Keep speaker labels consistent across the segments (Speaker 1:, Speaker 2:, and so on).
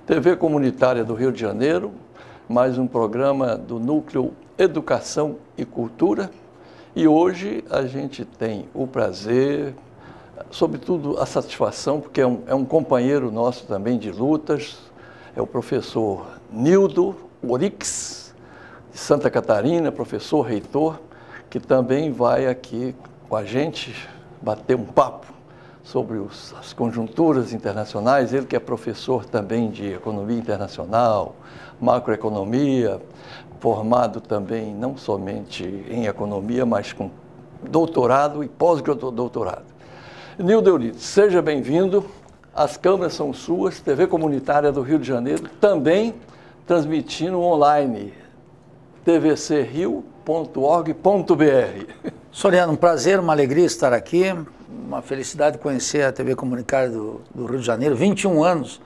Speaker 1: TV Comunitária do Rio de Janeiro, mais um programa do Núcleo Educação e Cultura. E hoje a gente tem o prazer, sobretudo a satisfação, porque é um companheiro nosso também de lutas, é o professor Nildo Orix, de Santa Catarina, professor reitor, que também vai aqui com a gente bater um papo sobre as conjunturas internacionais. Ele que é professor também de economia internacional, macroeconomia, formado também não somente em economia, mas com doutorado e pós-doutorado. Nildo Orix, seja bem-vindo. As câmeras são suas, TV Comunitária do Rio de Janeiro, também transmitindo online, tvcrio.org.br.
Speaker 2: Soriano, um prazer, uma alegria estar aqui, uma felicidade conhecer a TV Comunitária do Rio de Janeiro. 21 anos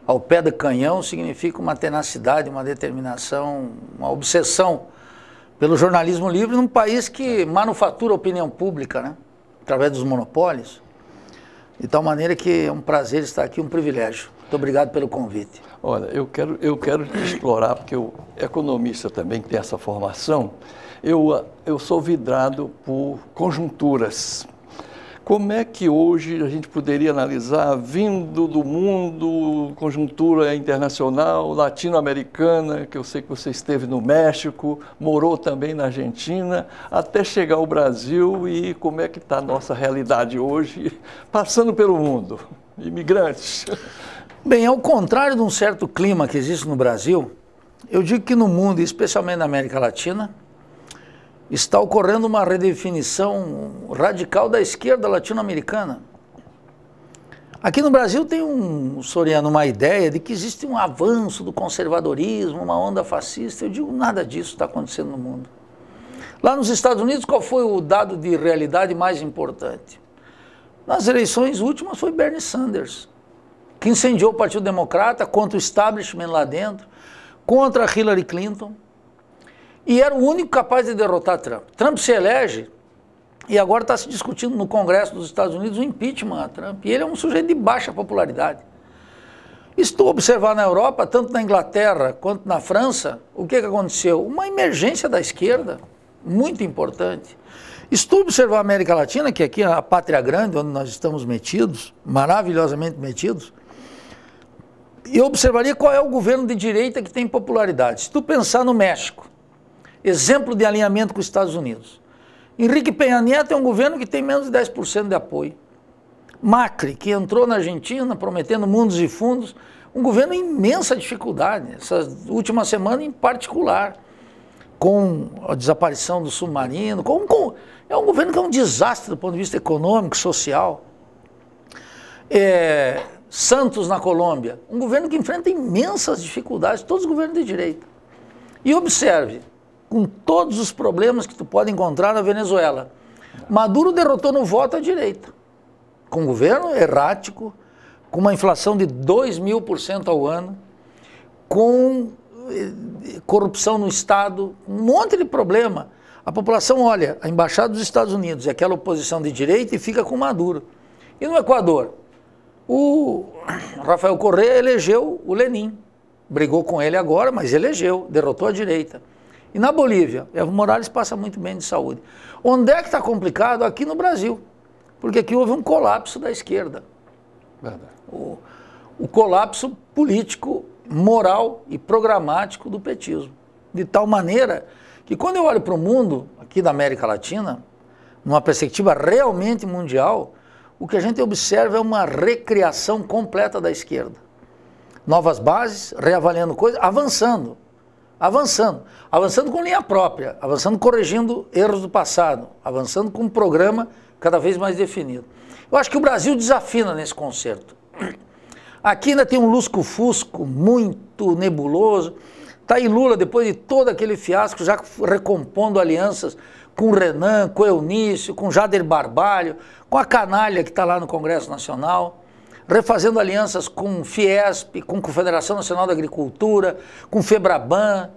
Speaker 2: ao pé do canhão significa uma tenacidade, uma determinação, uma obsessão pelo jornalismo livre num país que manufatura a opinião pública, né? Através dos monopólios. De tal maneira que é um prazer estar aqui, um privilégio. Muito obrigado pelo convite.
Speaker 1: Olha, eu quero te explorar, porque eu, economista também, que tem essa formação, eu sou vidrado por conjunturas. Como é que hoje a gente poderia analisar, vindo do mundo, conjuntura internacional, latino-americana, que eu sei que você esteve no México, morou também na Argentina, até chegar ao Brasil, e como é que está a nossa realidade hoje, passando pelo mundo, imigrantes?
Speaker 2: Bem, ao contrário de um certo clima que existe no Brasil, eu digo que no mundo, especialmente na América Latina, está ocorrendo uma redefinição radical da esquerda latino-americana. Aqui no Brasil tem, Soriano, uma ideia de que existe um avanço do conservadorismo, uma onda fascista. Eu digo, nada disso está acontecendo no mundo. Lá nos Estados Unidos, qual foi o dado de realidade mais importante? Nas eleições últimas foi Bernie Sanders, que incendiou o Partido Democrata contra o establishment lá dentro, contra Hillary Clinton, e era o único capaz de derrotar Trump. Trump se elege e agora está se discutindo no Congresso dos Estados Unidos o impeachment a Trump. E ele é um sujeito de baixa popularidade. Estou a observar na Europa, tanto na Inglaterra quanto na França, o que aconteceu? Uma emergência da esquerda, muito importante. Estou a observar a América Latina, que aqui é a pátria grande, onde nós estamos metidos, maravilhosamente metidos, e eu observaria qual é o governo de direita que tem popularidade. Se tu pensar no México, exemplo de alinhamento com os Estados Unidos. Henrique Peña Nieto é um governo que tem menos de 10% de apoio. Macri, que entrou na Argentina prometendo mundos e fundos, um governo em imensa dificuldade, essa última semana em particular, com a desaparição do submarino, é um governo que é um desastre do ponto de vista econômico, social. Santos na Colômbia, um governo que enfrenta imensas dificuldades, todos os governos de direita. E observe, com todos os problemas que tu pode encontrar na Venezuela, Maduro derrotou no voto a direita, com um governo errático, com uma inflação de 2.000% ao ano, com corrupção no Estado, um monte de problema. A população olha a embaixada dos Estados Unidos e aquela oposição de direita e fica com Maduro. E no Equador, o Rafael Correa elegeu o Lenin, brigou com ele agora, mas elegeu, derrotou a direita. E na Bolívia, Evo Morales passa muito bem de saúde. Onde é que está complicado? Aqui no Brasil, porque aqui houve um colapso da esquerda.
Speaker 1: Verdade.
Speaker 2: O colapso político, moral e programático do petismo. De tal maneira que quando eu olho para o mundo, aqui da América Latina, numa perspectiva realmente mundial, o que a gente observa é uma recriação completa da esquerda. Novas bases, reavaliando coisas, avançando com linha própria, avançando corrigindo erros do passado, avançando com um programa cada vez mais definido. Eu acho que o Brasil desafina nesse concerto. Aqui ainda tem um lusco-fusco muito nebuloso. Está aí Lula, depois de todo aquele fiasco, já recompondo alianças com o Renan, com o Eunício, com o Jader Barbalho, com a canalha que está lá no Congresso Nacional, refazendo alianças com Fiesp, com Confederação Nacional da Agricultura, com Febraban.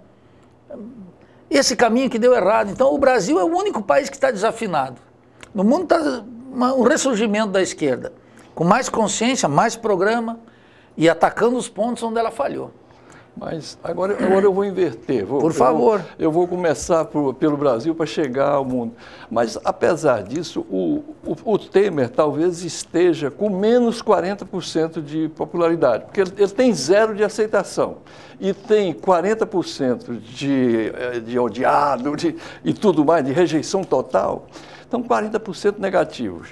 Speaker 2: Esse caminho que deu errado. Então o Brasil é o único país que está desafinado. No mundo está um ressurgimento da esquerda, com mais consciência, mais programa, e atacando os pontos onde ela falhou.
Speaker 1: Mas agora eu vou inverter.
Speaker 2: Por favor.
Speaker 1: Eu vou começar pelo Brasil para chegar ao mundo. Mas, apesar disso, o Temer talvez esteja com menos 40% de popularidade, porque ele tem 0 de aceitação e tem 40% de odiado e tudo mais, de rejeição total. Então, 40% negativos.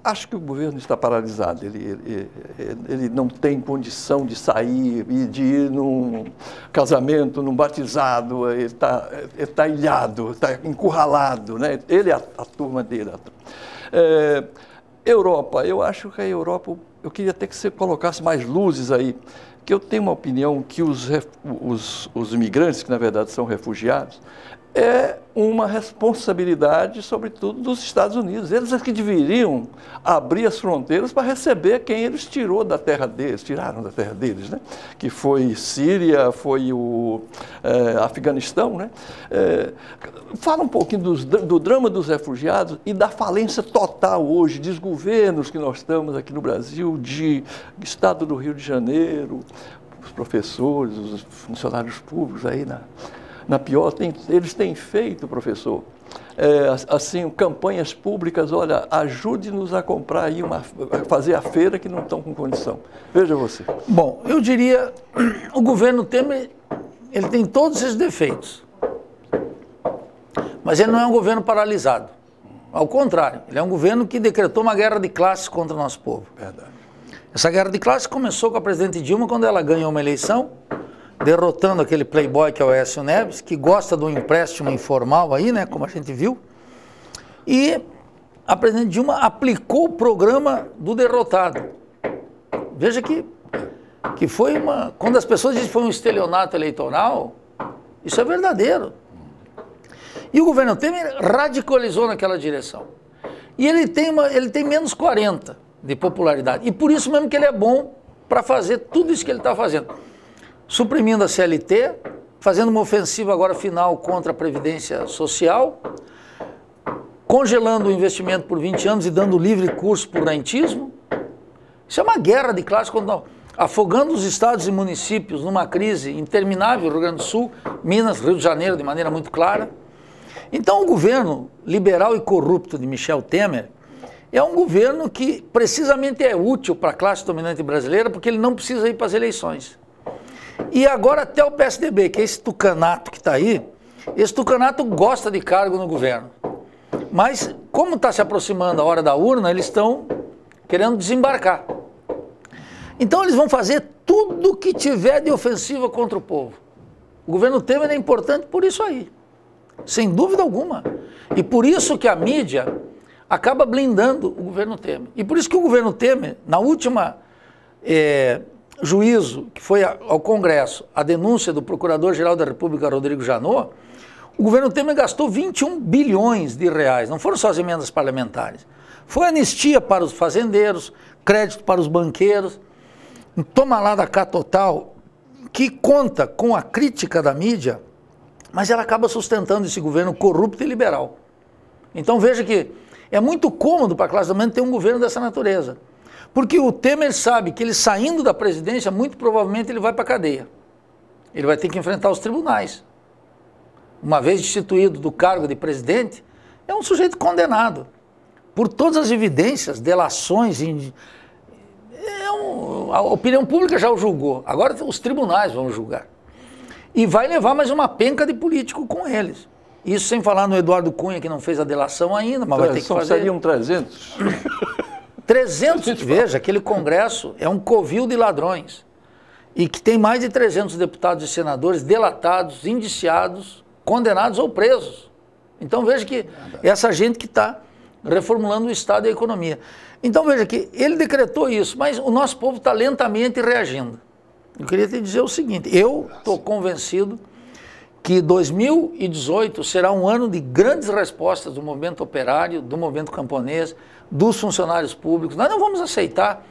Speaker 1: Acho que o governo está paralisado, ele não tem condição de sair e de ir num casamento, num batizado, ele está ilhado, está encurralado, né? Ele e a turma dele. Europa, eu acho que a Europa, eu queria até que você colocasse mais luzes aí, que eu tenho uma opinião que os imigrantes, que na verdade são refugiados, é uma responsabilidade, sobretudo, dos Estados Unidos. Eles é que deveriam abrir as fronteiras para receber quem eles tiraram da terra deles, né? Que foi Síria, foi o Afeganistão, né? Fala um pouquinho do drama dos refugiados e da falência total hoje dos governos que nós estamos aqui no Brasil, de Estado do Rio de Janeiro, os professores, os funcionários públicos aí na pior, eles têm feito, professor, assim, campanhas públicas, olha, ajude-nos a comprar aí, a fazer a feira que não estão com condição. Veja você.
Speaker 2: Bom, eu diria, o governo Temer, ele tem todos esses defeitos, mas ele não é um governo paralisado. Ao contrário, ele é um governo que decretou uma guerra de classes contra o nosso povo.
Speaker 1: Verdade.
Speaker 2: Essa guerra de classes começou com a presidente Dilma, quando ela ganhou uma eleição, derrotando aquele playboy que é o Aécio Neves, que gosta do empréstimo informal aí, né, como a gente viu. E a presidente Dilma aplicou o programa do derrotado. Veja que foi uma... Quando as pessoas dizem que foi um estelionato eleitoral, isso é verdadeiro. E o governo Temer radicalizou naquela direção. E ele tem menos 40 de popularidade. E por isso mesmo que ele é bom para fazer tudo isso que ele está fazendo. Suprimindo a CLT, fazendo uma ofensiva agora final contra a Previdência Social, congelando o investimento por 20 anos e dando livre curso por rentismo. Isso é uma guerra de classe, afogando os estados e municípios numa crise interminável, Rio Grande do Sul, Minas, Rio de Janeiro, de maneira muito clara. Então o governo liberal e corrupto de Michel Temer é um governo que precisamente é útil para a classe dominante brasileira, porque ele não precisa ir para as eleições. E agora até o PSDB, que é esse tucanato que está aí, esse tucanato gosta de cargo no governo. Mas, como está se aproximando a hora da urna, eles estão querendo desembarcar. Então eles vão fazer tudo que tiver de ofensiva contra o povo. O governo Temer é importante por isso aí, sem dúvida alguma. E por isso que a mídia acaba blindando o governo Temer. E por isso que o governo Temer, na última... juízo que foi ao Congresso, a denúncia do Procurador-Geral da República, Rodrigo Janot, o governo Temer gastou 21 bilhões de reais, não foram só as emendas parlamentares, foi anistia para os fazendeiros, crédito para os banqueiros, toma lá da cá total, que conta com a crítica da mídia, mas ela acaba sustentando esse governo corrupto e liberal. Então veja que é muito cômodo para a classe dominante ter um governo dessa natureza. Porque o Temer sabe que ele saindo da presidência, muito provavelmente ele vai para a cadeia. Ele vai ter que enfrentar os tribunais. Uma vez destituído do cargo de presidente, é um sujeito condenado. Por todas as evidências, delações, a opinião pública já o julgou. Agora os tribunais vão julgar. E vai levar mais uma penca de político com eles. Isso sem falar no Eduardo Cunha, que não fez a delação ainda, mas vai ter que fazer.
Speaker 1: Seriam 300?
Speaker 2: 300, veja, aquele Congresso é um covil de ladrões e que tem mais de 300 deputados e senadores delatados, indiciados, condenados ou presos. Então veja que é essa gente que está reformulando o Estado e a economia. Então veja que ele decretou isso, mas o nosso povo está lentamente reagindo. Eu queria te dizer o seguinte, eu estou convencido que 2018 será um ano de grandes respostas do movimento operário, do movimento camponês, dos funcionários públicos. Nós não vamos aceitar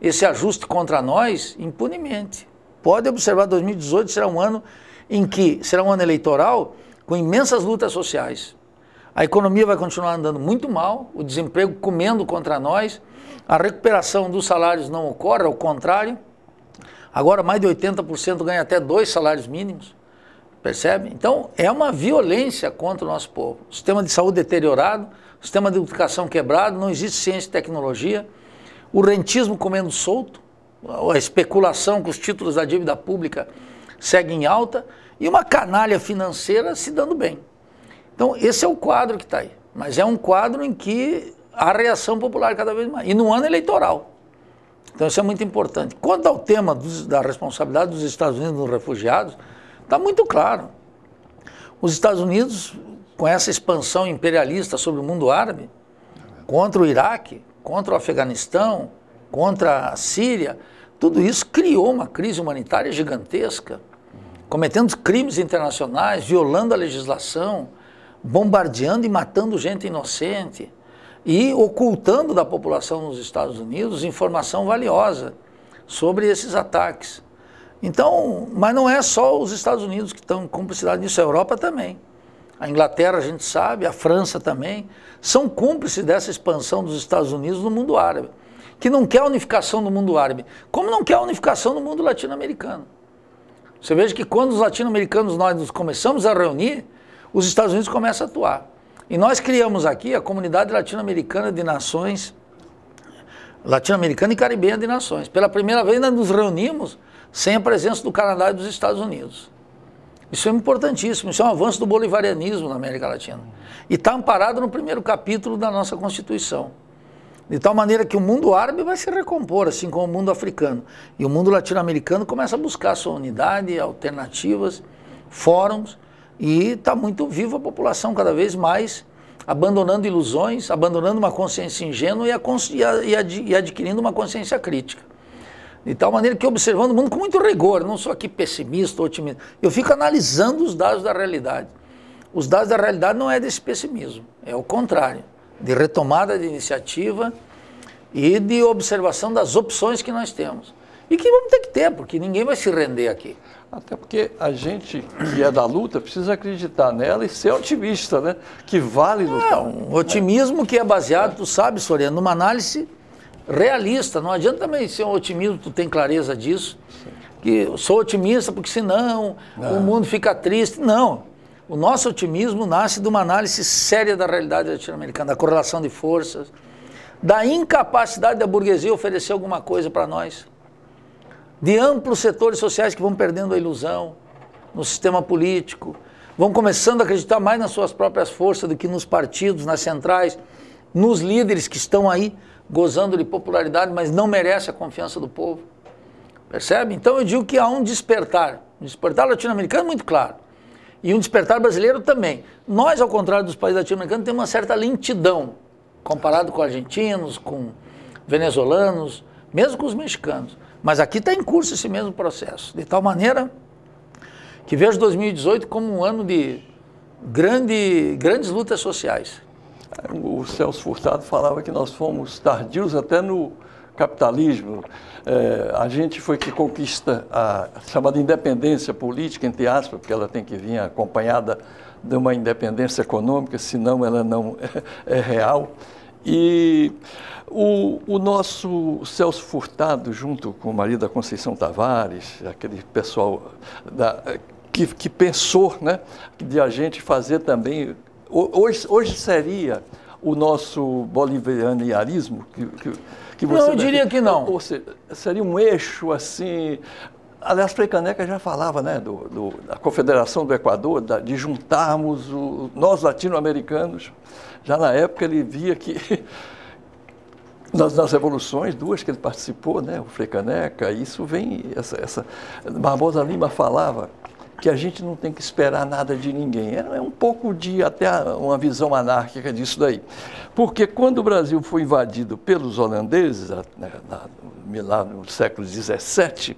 Speaker 2: esse ajuste contra nós impunemente. Pode observar, 2018 será um ano em que será um ano eleitoral com imensas lutas sociais. a economia vai continuar andando muito mal, o desemprego comendo contra nós, a recuperação dos salários não ocorre, ao contrário. Agora mais de 80% ganha até 2 salários mínimos, percebe? Então é uma violência contra o nosso povo. O sistema de saúde deteriorado, o sistema de educação quebrado, não existe ciência e tecnologia, o rentismo comendo solto, a especulação com os títulos da dívida pública segue em alta e uma canalha financeira se dando bem. Então esse é o quadro que está aí, mas é um quadro em que há reação popular cada vez mais, e no ano eleitoral. Então isso é muito importante. Quanto ao tema da responsabilidade dos Estados Unidos nos refugiados, está muito claro. Os Estados Unidos, com essa expansão imperialista sobre o mundo árabe, contra o Iraque, contra o Afeganistão, contra a Síria, tudo isso criou uma crise humanitária gigantesca, cometendo crimes internacionais, violando a legislação, bombardeando e matando gente inocente e ocultando da população nos Estados Unidos informação valiosa sobre esses ataques. Então, mas não é só os Estados Unidos que estão em cumplicidade nisso, a Europa também. A Inglaterra, a gente sabe, a França também, são cúmplices dessa expansão dos Estados Unidos no mundo árabe, que não quer a unificação do mundo árabe, como não quer a unificação do mundo latino-americano. Você veja que quando os latino-americanos nós nos começamos a reunir, os Estados Unidos começam a atuar. E nós criamos aqui a Comunidade Latino-Americana de Nações, Latino-Americana e Caribenha de Nações. Pela primeira vez nós nos reunimos sem a presença do Canadá e dos Estados Unidos. Isso é importantíssimo, isso é um avanço do bolivarianismo na América Latina. E está amparado no primeiro capítulo da nossa Constituição. De tal maneira que o mundo árabe vai se recompor, assim como o mundo africano. E o mundo latino-americano começa a buscar sua unidade, alternativas, fóruns, e está muito viva a população cada vez mais, abandonando ilusões, abandonando uma consciência ingênua e adquirindo uma consciência crítica. De tal maneira que observando o mundo com muito rigor, não sou aqui pessimista ou otimista, eu fico analisando os dados da realidade. Os dados da realidade não é desse pessimismo, é o contrário, de retomada de iniciativa e de observação das opções que nós temos. E que vamos ter que ter, porque ninguém vai se render aqui.
Speaker 1: Até porque a gente que é da luta precisa acreditar nela e ser otimista, né? Que vale lutar.
Speaker 2: É um otimismo que é baseado, tu sabe, Soriano, numa análise realista. Não adianta também ser um otimismo, tu tem clareza disso, que eu sou otimista porque senão o mundo fica triste. Não, o nosso otimismo nasce de uma análise séria da realidade latino-americana, da correlação de forças, da incapacidade da burguesia oferecer alguma coisa para nós, de amplos setores sociais que vão perdendo a ilusão no sistema político, vão começando a acreditar mais nas suas próprias forças do que nos partidos, nas centrais, nos líderes que estão aí gozando de popularidade, mas não merece a confiança do povo. Percebe? Então eu digo que há um despertar latino-americano muito claro, e um despertar brasileiro também. Nós, ao contrário dos países latino-americanos, temos uma certa lentidão, comparado com argentinos, com venezuelanos, mesmo com os mexicanos. Mas aqui está em curso esse mesmo processo, de tal maneira que vejo 2018 como um ano de grandes lutas sociais.
Speaker 1: O Celso Furtado falava que nós fomos tardios até no capitalismo. A gente foi que conquista a chamada independência política, entre aspas, porque ela tem que vir acompanhada de uma independência econômica, senão ela não é real. E o nosso Celso Furtado, junto com o marido da Conceição Tavares, aquele pessoal que pensou, né, de a gente fazer também, hoje seria o nosso bolivarianismo, que você...
Speaker 2: Não, eu diria que não.
Speaker 1: Ou seja, seria um eixo assim... Aliás, Frei Caneca já falava, né, da Confederação do Equador, de juntarmos nós latino-americanos. Já na época ele via que, nas revoluções, duas que ele participou, né, o Frei Caneca, isso vem, Barbosa Lima falava que a gente não tem que esperar nada de ninguém. É um pouco de até uma visão anárquica disso daí. Porque quando o Brasil foi invadido pelos holandeses, lá no século XVII,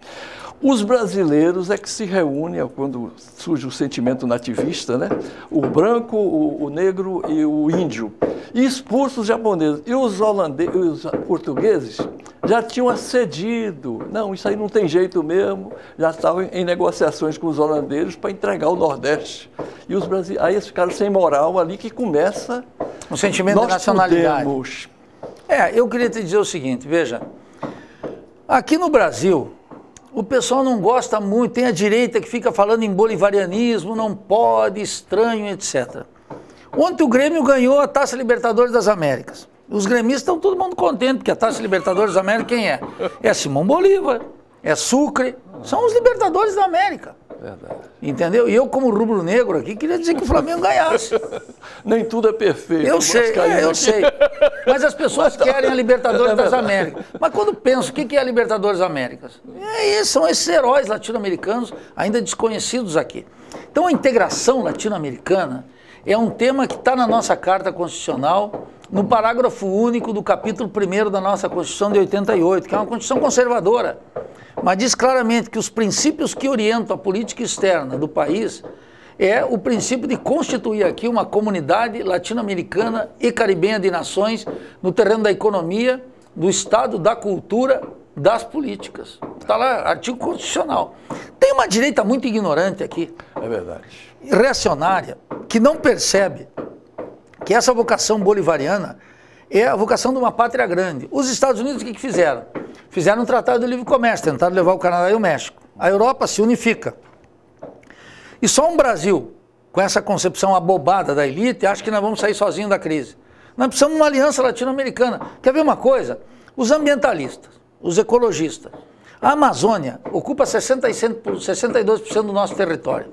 Speaker 1: os brasileiros é que se reúnem quando surge o sentimento nativista, né? O branco, o negro e o índio, e expulsa os japoneses. E os portugueses já tinham acedido. Não, isso aí não tem jeito mesmo. Já estavam em negociações com os holandeses para entregar o Nordeste. E os brasileiros, aí eles ficaram sem moral ali, que começa...
Speaker 2: Um sentimento de nacionalidade. Eu queria te dizer o seguinte, veja, aqui no Brasil, o pessoal não gosta muito, tem a direita que fica falando em bolivarianismo, não pode, estranho, etc. Ontem o Grêmio ganhou a Taça Libertadores das Américas. Os gremistas estão todo mundo contente, porque a Taça Libertadores da América quem é? É Simão Bolívar, é Sucre, são os Libertadores da América.
Speaker 1: Verdade.
Speaker 2: Entendeu? E eu, como rubro-negro aqui, queria dizer que o Flamengo ganhasse.
Speaker 1: Nem tudo é perfeito.
Speaker 2: Eu sei, eu sei. Mas as pessoas querem a Libertadores das Américas. Mas quando penso, o que é a Libertadores das Américas? São esses heróis latino-americanos ainda desconhecidos aqui. Então a integração latino-americana é um tema que está na nossa Carta Constitucional, no parágrafo único do capítulo 1º da nossa Constituição de 88, que é uma Constituição conservadora. Mas diz claramente que os princípios que orientam a política externa do país é o princípio de constituir aqui uma comunidade latino-americana e caribenha de nações no terreno da economia, do Estado, da cultura, das políticas. Está lá, artigo constitucional. Tem uma direita muito ignorante aqui.
Speaker 1: É verdade.
Speaker 2: Reacionária, que não percebe que essa vocação bolivariana é a vocação de uma pátria grande. Os Estados Unidos, o que fizeram? Fizeram um tratado de livre comércio, tentaram levar o Canadá e o México. A Europa se unifica. E só um Brasil, com essa concepção abobada da elite, acha que nós vamos sair sozinhos da crise. Nós precisamos de uma aliança latino-americana. Quer ver uma coisa? Os ambientalistas, os ecologistas. A Amazônia ocupa 62% do nosso território.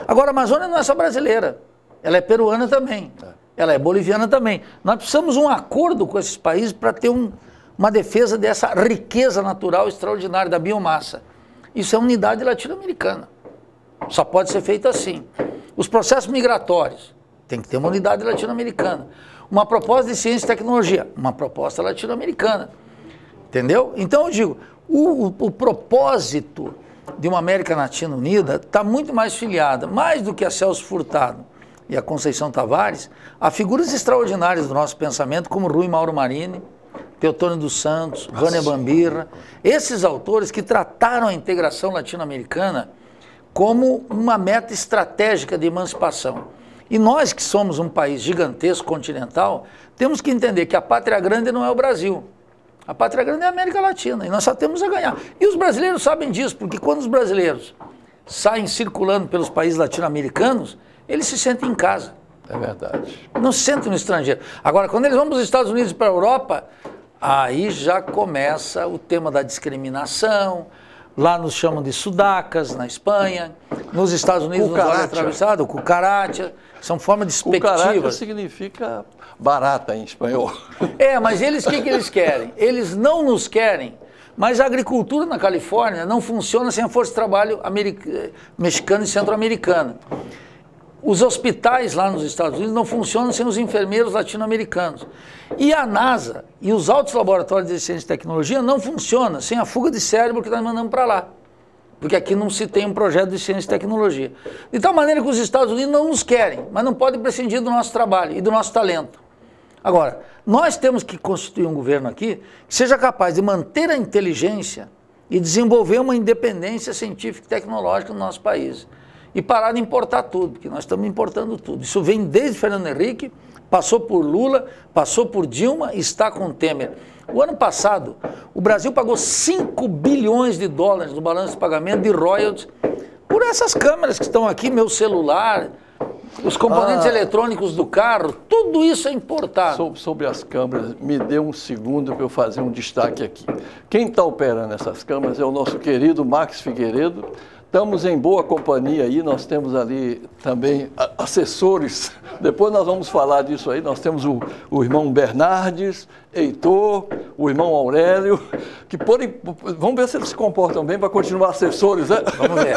Speaker 2: Agora, a Amazônia não é só brasileira. Ela é peruana também. Ela é boliviana também. Nós precisamos de um acordo com esses países para ter uma defesa dessa riqueza natural extraordinária da biomassa. Isso é unidade latino-americana. Só pode ser feito assim. Os processos migratórios, tem que ter uma unidade latino-americana. Uma proposta de ciência e tecnologia, uma proposta latino-americana. Entendeu? Então eu digo, o propósito de uma América Latina unida está muito mais filiada, mais do que a Celso Furtado e a Conceição Tavares, a figuras extraordinárias do nosso pensamento, como Rui Mauro Marini, Teotônio dos Santos, Vânia Bambirra, esses autores que trataram a integração latino-americana como uma meta estratégica de emancipação. E nós que somos um país gigantesco, continental, temos que entender que a pátria grande não é o Brasil. A pátria grande é a América Latina, e nós só temos a ganhar. E os brasileiros sabem disso, porque quando os brasileiros saem circulando pelos países latino-americanos, eles se sentem em casa.
Speaker 1: É verdade.
Speaker 2: Não se sentem no estrangeiro. Agora, quando eles vão para os Estados Unidos e para a Europa, aí já começa o tema da discriminação. Lá nos chamam de sudacas, na Espanha. Nos Estados Unidos nos olham atravessado, cucaracha. São formas despectivas.
Speaker 1: Cucaracha significa barata em espanhol.
Speaker 2: Mas eles, o que eles querem? Eles não nos querem, mas a agricultura na Califórnia não funciona sem a força de trabalho mexicana e centro-americana. Os hospitais lá nos Estados Unidos não funcionam sem os enfermeiros latino-americanos. E a NASA e os altos laboratórios de ciência e tecnologia não funcionam sem a fuga de cérebro que nós mandamos para lá. Porque aqui não se tem um projeto de ciência e tecnologia. De tal maneira que os Estados Unidos não nos querem, mas não podem prescindir do nosso trabalho e do nosso talento. Agora, nós temos que constituir um governo aqui que seja capaz de manter a inteligência e desenvolver uma independência científica e tecnológica no nosso país. E parar de importar tudo, porque nós estamos importando tudo. Isso vem desde Fernando Henrique, passou por Lula, passou por Dilma e está com Temer. O ano passado, o Brasil pagou 5 bilhões de dólares no balanço de pagamento de royalties por essas câmeras que estão aqui, meu celular, os componentes eletrônicos do carro, tudo isso é importado.
Speaker 1: Sobre as câmeras, me dê um segundo para eu fazer um destaque aqui. Quem está operando essas câmeras é o nosso querido Max Figueiredo. Estamos em boa companhia aí, nós temos ali também assessores, depois nós vamos falar disso aí, nós temos o irmão Bernardes, Heitor, o irmão Aurélio, que vamos ver se eles se comportam bem para continuar assessores, né?
Speaker 2: Vamos ver.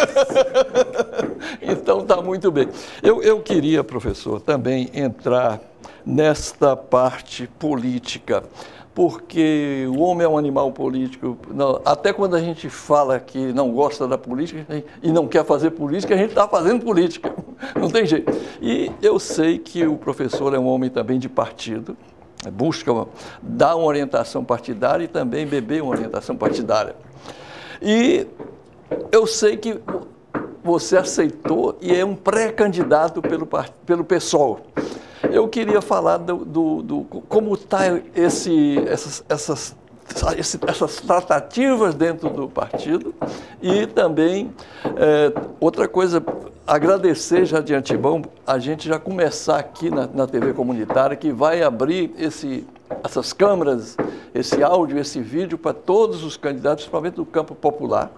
Speaker 1: Então está muito bem. Eu queria, professor, também entrar nesta parte política, porque o homem é um animal político. Até quando a gente fala que não gosta da política e não quer fazer política, a gente está fazendo política, não tem jeito. E eu sei que o professor é um homem também de partido, busca dar uma orientação partidária e também beber uma orientação partidária. E eu sei que você aceitou e é um pré-candidato pelo PSOL. Eu queria falar como está essas tratativas dentro do partido e também, outra coisa, agradecer já de antemão, a gente já começar aqui na TV comunitária, que vai abrir essas câmeras, esse áudio, esse vídeo para todos os candidatos, principalmente do campo popular.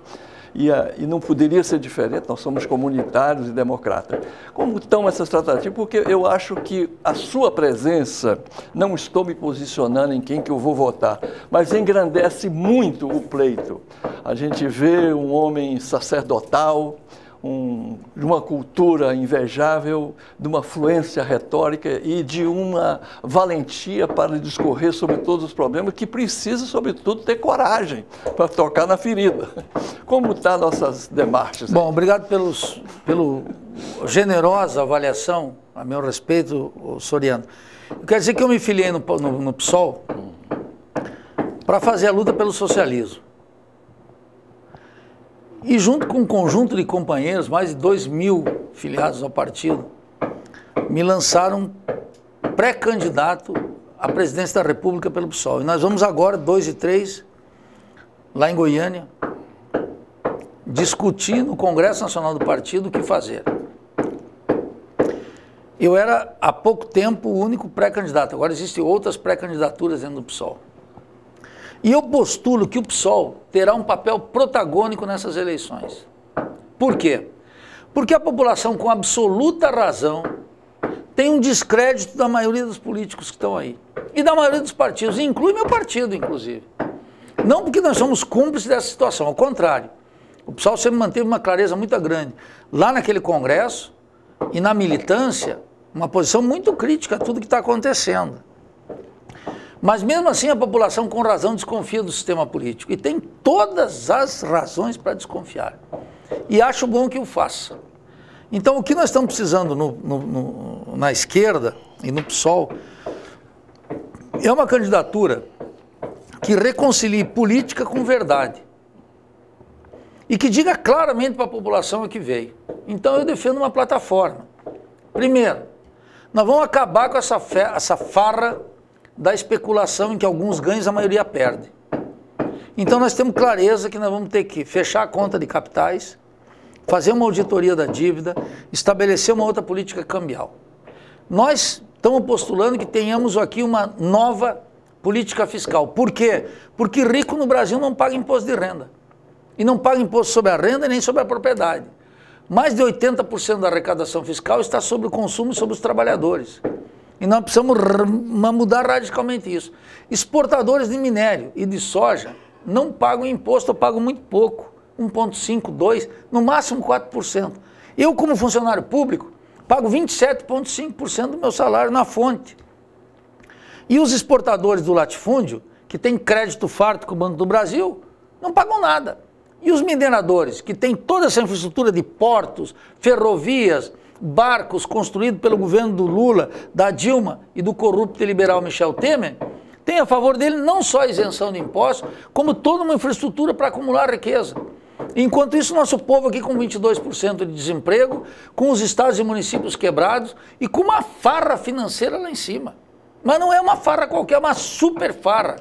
Speaker 1: E não poderia ser diferente, nós somos comunitários e democratas. Como estão essas tratativas? Porque eu acho que a sua presença, não estou me posicionando em quem que eu vou votar, mas engrandece muito o pleito. A gente vê um homem sacerdotal, de uma cultura invejável, de uma fluência retórica e de uma valentia para discorrer sobre todos os problemas, que precisa, sobretudo, ter coragem para tocar na ferida. Como estão nossas demarches?
Speaker 2: Bom, obrigado pela generosa avaliação, a meu respeito, Soriano. Eu quero dizer que eu me filiei no PSOL para fazer a luta pelo socialismo. E junto com um conjunto de companheiros, mais de 2.000 filiados ao partido, me lançaram pré-candidato à presidência da República pelo PSOL. E nós vamos agora, 2 e 3, lá em Goiânia, discutir no Congresso Nacional do Partido o que fazer. Eu era, há pouco tempo, o único pré-candidato. Agora existem outras pré-candidaturas dentro do PSOL. E eu postulo que o PSOL terá um papel protagônico nessas eleições. Por quê? Porque a população, com absoluta razão, tem um descrédito da maioria dos políticos que estão aí. E da maioria dos partidos, inclui meu partido, inclusive. Não porque nós somos cúmplices dessa situação, ao contrário. O PSOL sempre manteve uma clareza muito grande. Lá naquele congresso e na militância, uma posição muito crítica a tudo que está acontecendo. Mas mesmo assim a população com razão desconfia do sistema político e tem todas as razões para desconfiar. E acho bom que o faça. Então o que nós estamos precisando na esquerda e no PSOL é uma candidatura que reconcilie política com verdade e que diga claramente para a população o que veio. Então eu defendo uma plataforma. Primeiro, nós vamos acabar com essa farra da especulação em que alguns ganham e a maioria perde. Então nós temos clareza que nós vamos ter que fechar a conta de capitais, fazer uma auditoria da dívida, estabelecer uma outra política cambial. Nós estamos postulando que tenhamos aqui uma nova política fiscal. Por quê? Porque rico no Brasil não paga imposto de renda. E não paga imposto sobre a renda nem sobre a propriedade. Mais de 80% da arrecadação fiscal está sobre o consumo e sobre os trabalhadores. E nós precisamos mudar radicalmente isso. Exportadores de minério e de soja não pagam imposto, ou pagam muito pouco, 1,5%, 2%, no máximo 4%. Eu, como funcionário público, pago 27,5% do meu salário na fonte. E os exportadores do latifúndio, que têm crédito farto com o Banco do Brasil, não pagam nada. E os mineradores, que têm toda essa infraestrutura de portos, ferrovias, barcos construídos pelo governo do Lula, da Dilma e do corrupto e liberal Michel Temer, tem a favor dele não só a isenção de impostos, como toda uma infraestrutura para acumular riqueza. Enquanto isso, nosso povo aqui com 22% de desemprego, com os estados e municípios quebrados e com uma farra financeira lá em cima. Mas não é uma farra qualquer, é uma super farra,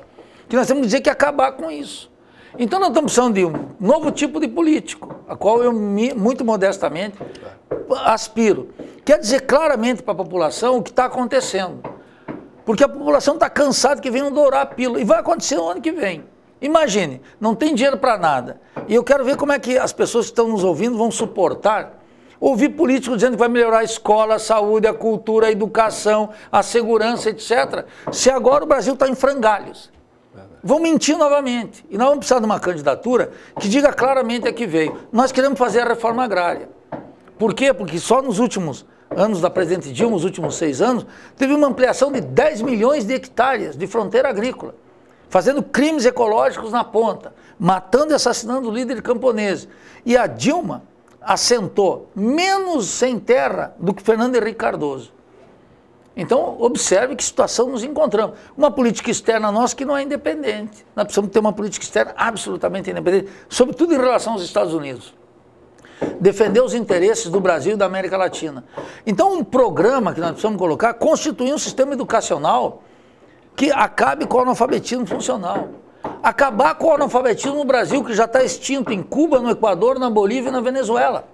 Speaker 2: que nós temos que dizer que acabar com isso. Então nós estamos precisando de um novo tipo de político, a qual eu muito modestamente aspiro. Quer dizer claramente para a população o que está acontecendo. Porque a população está cansada que venham dourar a pílula. E vai acontecer no ano que vem. Imagine, não tem dinheiro para nada. E eu quero ver como é que as pessoas que estão nos ouvindo vão suportar ouvir políticos dizendo que vai melhorar a escola, a saúde, a cultura, a educação, a segurança, etc. Se agora o Brasil está em frangalhos. Vão mentir novamente. E nós vamos precisar de uma candidatura que diga claramente a que veio. Nós queremos fazer a reforma agrária. Por quê? Porque só nos últimos anos da presidente Dilma, os últimos 6 anos, teve uma ampliação de 10 milhões de hectares de fronteira agrícola, fazendo crimes ecológicos na ponta, matando e assassinando líderes camponeses. E a Dilma assentou menos sem terra do que Fernando Henrique Cardoso. Então, observe que situação nos encontramos. Uma política externa nossa que não é independente. Nós precisamos ter uma política externa absolutamente independente, sobretudo em relação aos Estados Unidos. Defender os interesses do Brasil e da América Latina. Então, um programa que nós precisamos colocar, constituir um sistema educacional que acabe com o analfabetismo funcional. Acabar com o analfabetismo no Brasil, que já está extinto em Cuba, no Equador, na Bolívia e na Venezuela.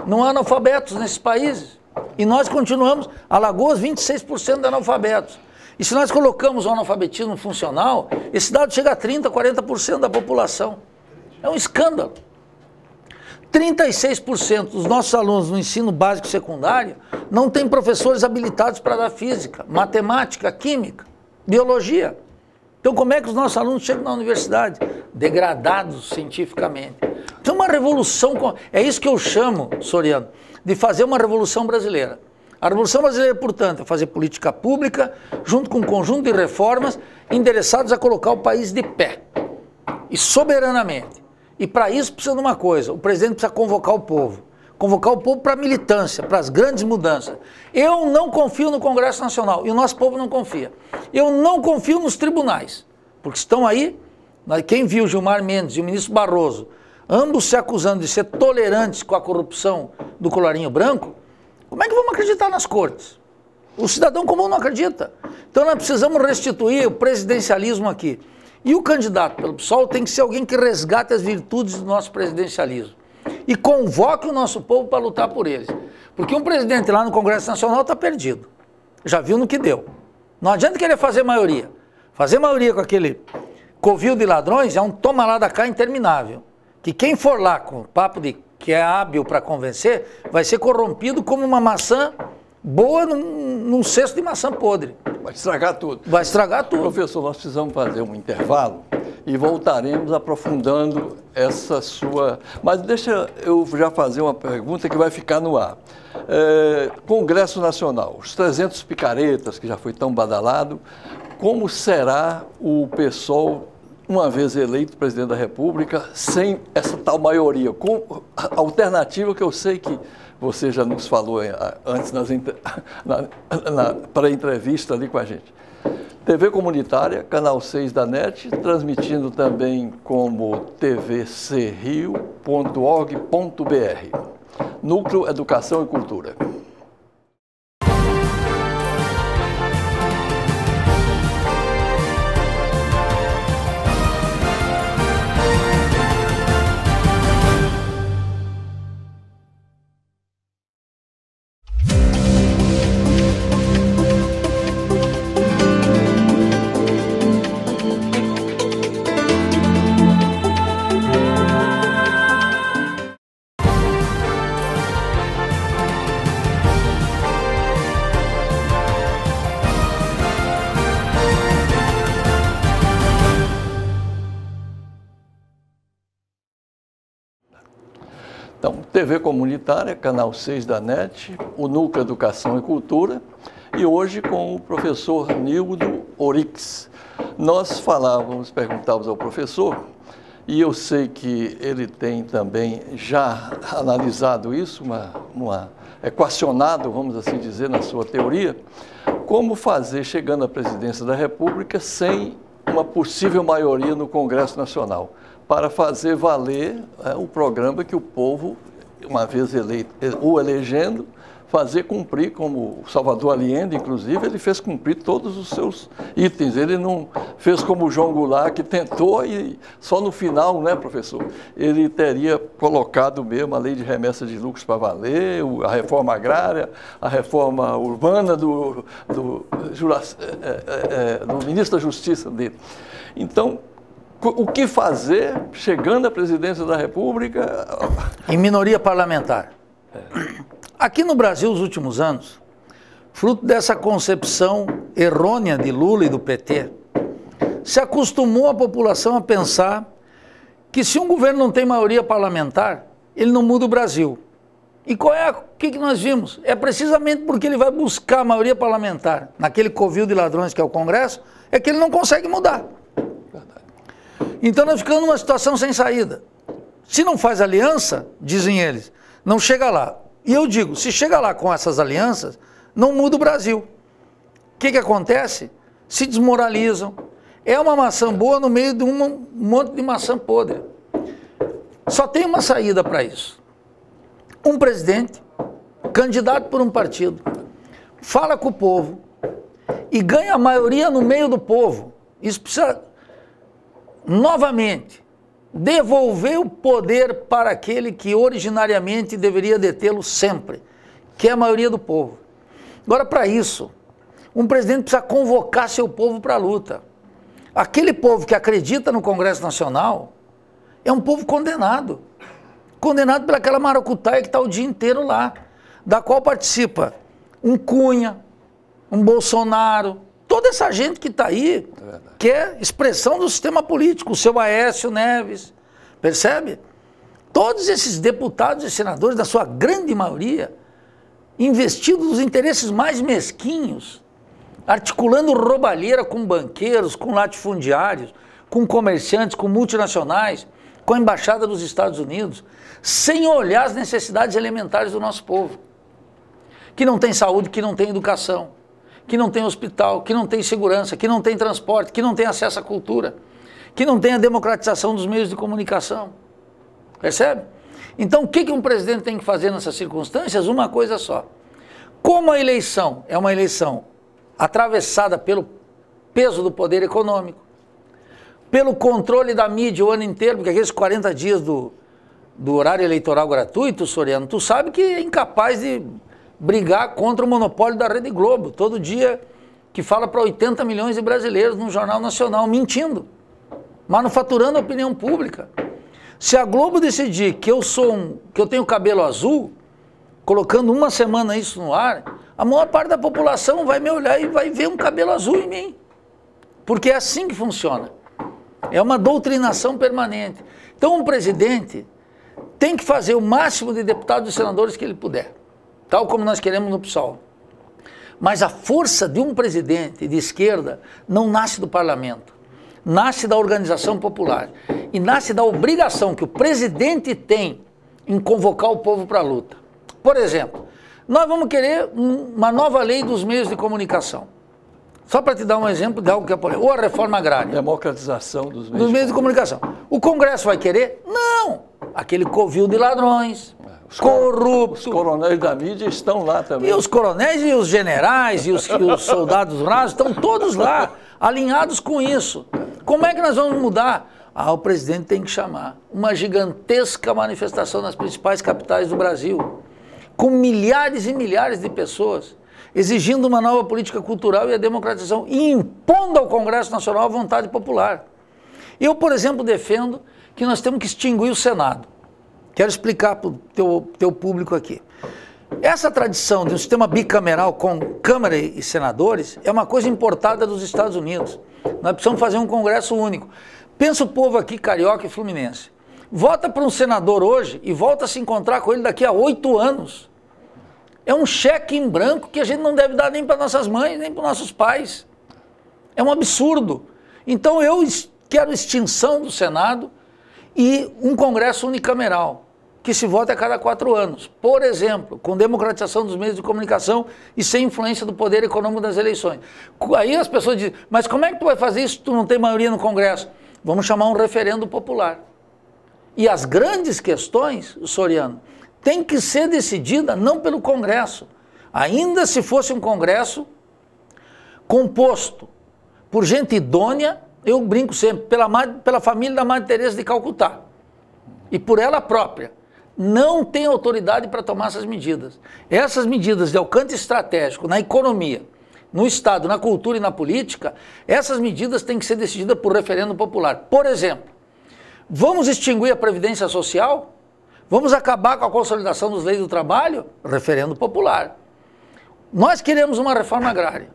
Speaker 2: Não há analfabetos nesses países. E nós continuamos, Alagoas, 26% de analfabetos. E se nós colocamos o analfabetismo funcional, esse dado chega a 30%, 40% da população. É um escândalo. 36% dos nossos alunos no ensino básico e secundário não têm professores habilitados para dar física, matemática, química, biologia. Então como é que os nossos alunos chegam na universidade? Degradados cientificamente. Então uma revolução, é isso que eu chamo, Soriano, de fazer uma revolução brasileira. A revolução brasileira, portanto, é fazer política pública junto com um conjunto de reformas endereçadas a colocar o país de pé e soberanamente. E para isso precisa de uma coisa, o presidente precisa convocar o povo para a militância, para as grandes mudanças. Eu não confio no Congresso Nacional e o nosso povo não confia. Eu não confio nos tribunais, porque estão aí, quem viu Gilmar Mendes e o ministro Barroso, ambos se acusando de ser tolerantes com a corrupção do colarinho branco, como é que vamos acreditar nas cortes? O cidadão comum não acredita. Então nós precisamos restituir o presidencialismo aqui. E o candidato pelo PSOL tem que ser alguém que resgate as virtudes do nosso presidencialismo e convoque o nosso povo para lutar por eles. Porque um presidente lá no Congresso Nacional está perdido. Já viu no que deu. Não adianta querer fazer maioria. Fazer maioria com aquele covil de ladrões é um toma lá da cá interminável. Que quem for lá com o papo de que é hábil para convencer, vai ser corrompido como uma maçã boa num cesto de maçã podre.
Speaker 1: Vai estragar tudo.
Speaker 2: Vai estragar tudo.
Speaker 1: Professor, nós precisamos fazer um intervalo e voltaremos aprofundando essa sua... Mas deixa eu já fazer uma pergunta que vai ficar no ar. Congresso Nacional, os 300 picaretas, que já foi tão badalado, como será o PSOL, uma vez eleito presidente da República, sem essa tal maioria? Com a alternativa que eu sei que você já nos falou antes para a entrevista ali com a gente. TV comunitária, canal 6 da NET, transmitindo também como tvcrio.org.br. Núcleo Educação e Cultura. Então, TV comunitária, canal 6 da NET, o Núcleo Educação e Cultura, e hoje com o professor Nildo Orix. Nós perguntávamos ao professor, e eu sei que ele tem também já analisado isso, equacionado, vamos assim dizer, na sua teoria, como fazer, chegando à presidência da República, sem uma possível maioria no Congresso Nacional, para fazer valer o programa que o povo, uma vez eleito, o elegendo, fazer cumprir, como o Salvador Allende, inclusive, ele fez cumprir todos os seus itens. Ele não fez como o João Goulart, que tentou e só no final, né, professor, ele teria colocado mesmo a lei de remessa de lucros para valer, a reforma agrária, a reforma urbana do ministro da Justiça dele. Então, o que fazer chegando à presidência da República?
Speaker 2: Em minoria parlamentar. Aqui no Brasil, nos últimos anos, fruto dessa concepção errônea de Lula e do PT, se acostumou a população a pensar que se um governo não tem maioria parlamentar, ele não muda o Brasil. E o que nós vimos? É precisamente porque ele vai buscar a maioria parlamentar naquele covil de ladrões que é o Congresso, é que ele não consegue mudar. Então nós ficamos numa situação sem saída. Se não faz aliança, dizem eles, não chega lá. E eu digo, se chega lá com essas alianças, não muda o Brasil. que acontece? Se desmoralizam. É uma maçã boa no meio de um monte de maçã podre. Só tem uma saída para isso. Um presidente, candidato por um partido, fala com o povo e ganha a maioria no meio do povo. Isso precisa, novamente, devolver o poder para aquele que originariamente deveria detê-lo sempre, que é a maioria do povo. Agora, para isso, um presidente precisa convocar seu povo para a luta. Aquele povo que acredita no Congresso Nacional é um povo condenado. Condenado pelaquela maracutaia que está o dia inteiro lá, da qual participa um Cunha, um Bolsonaro, toda essa gente que está aí, que é expressão do sistema político, o seu Aécio Neves, percebe? Todos esses deputados e senadores, na sua grande maioria, investidos nos interesses mais mesquinhos, articulando roubalheira com banqueiros, com latifundiários, com comerciantes, com multinacionais, com a Embaixada dos Estados Unidos, sem olhar as necessidades elementares do nosso povo, que não tem saúde, que não tem educação, que não tem hospital, que não tem segurança, que não tem transporte, que não tem acesso à cultura, que não tem a democratização dos meios de comunicação. Percebe? Então, o que um presidente tem que fazer nessas circunstâncias? Uma coisa só. Como a eleição é uma eleição atravessada pelo peso do poder econômico, pelo controle da mídia o ano inteiro, porque aqueles 40 dias do horário eleitoral gratuito, Soriano, tu sabe que é incapaz de brigar contra o monopólio da Rede Globo, todo dia que fala para 80 milhões de brasileiros num jornal nacional, mentindo, manufaturando a opinião pública. Se a Globo decidir que que eu tenho cabelo azul, colocando uma semana isso no ar, a maior parte da população vai me olhar e vai ver um cabelo azul em mim. Porque é assim que funciona. É uma doutrinação permanente. Então um presidente tem que fazer o máximo de deputados e senadores que ele puder, tal como nós queremos no PSOL. Mas a força de um presidente de esquerda não nasce do parlamento, nasce da organização popular e nasce da obrigação que o presidente tem em convocar o povo para a luta. Por exemplo, nós vamos querer uma nova lei dos meios de comunicação. Só para te dar um exemplo de algo que é polêmico. Ou a reforma agrária.
Speaker 1: Democratização dos
Speaker 2: meios de comunicação. O Congresso vai querer? Não! Aquele covil de ladrões, corruptos.
Speaker 1: Os coronéis da mídia estão lá também.
Speaker 2: E os coronéis e os generais e os soldados rasos estão todos lá, alinhados com isso. Como é que nós vamos mudar? O presidente tem que chamar uma gigantesca manifestação nas principais capitais do Brasil, com milhares e milhares de pessoas, exigindo uma nova política cultural e a democratização, e impondo ao Congresso Nacional a vontade popular. Eu, por exemplo, defendo que nós temos que extinguir o Senado. Quero explicar para o teu público aqui. Essa tradição de um sistema bicameral com Câmara e senadores é uma coisa importada dos Estados Unidos. Nós precisamos fazer um Congresso único. Pensa o povo aqui, carioca e fluminense. Vota para um senador hoje e volta a se encontrar com ele daqui a 8 anos. É um cheque em branco que a gente não deve dar nem para nossas mães, nem para nossos pais. É um absurdo. Então eu quero extinção do Senado e um Congresso unicameral, que se vota a cada 4 anos. Por exemplo, com democratização dos meios de comunicação e sem influência do poder econômico das eleições. Aí as pessoas dizem, mas como é que tu vai fazer isso se tu não tem maioria no Congresso? Vamos chamar um referendo popular. E as grandes questões, Soriano, têm que ser decididas não pelo Congresso. Ainda se fosse um Congresso composto por gente idônea, eu brinco sempre, pela família da Madre Teresa de Calcutá. E por ela própria. Não tem autoridade para tomar essas medidas. Essas medidas de alcance estratégico na economia, no Estado, na cultura e na política, essas medidas têm que ser decididas por referendo popular. Por exemplo, vamos extinguir a Previdência Social? Vamos acabar com a consolidação das leis do trabalho? Referendo popular. Nós queremos uma reforma agrária.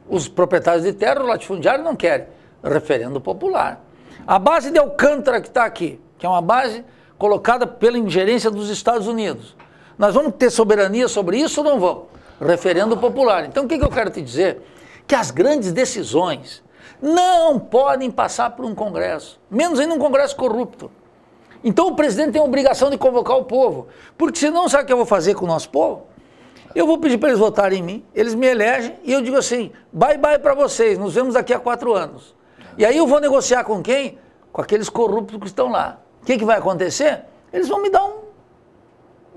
Speaker 2: Os proprietários de terra, o latifundiário, não querem. Referendo popular. A base de Alcântara que está aqui, que é uma base colocada pela ingerência dos Estados Unidos. Nós vamos ter soberania sobre isso ou não vamos? Referendo popular. Então o que eu quero te dizer? Que as grandes decisões não podem passar por um Congresso, menos ainda um Congresso corrupto. Então o presidente tem a obrigação de convocar o povo, porque senão sabe o que eu vou fazer com o nosso povo? Eu vou pedir para eles votarem em mim, eles me elegem e eu digo assim, bye bye para vocês, nos vemos daqui a 4 anos. E aí eu vou negociar com quem? Com aqueles corruptos que estão lá. O que vai acontecer? Eles vão me dar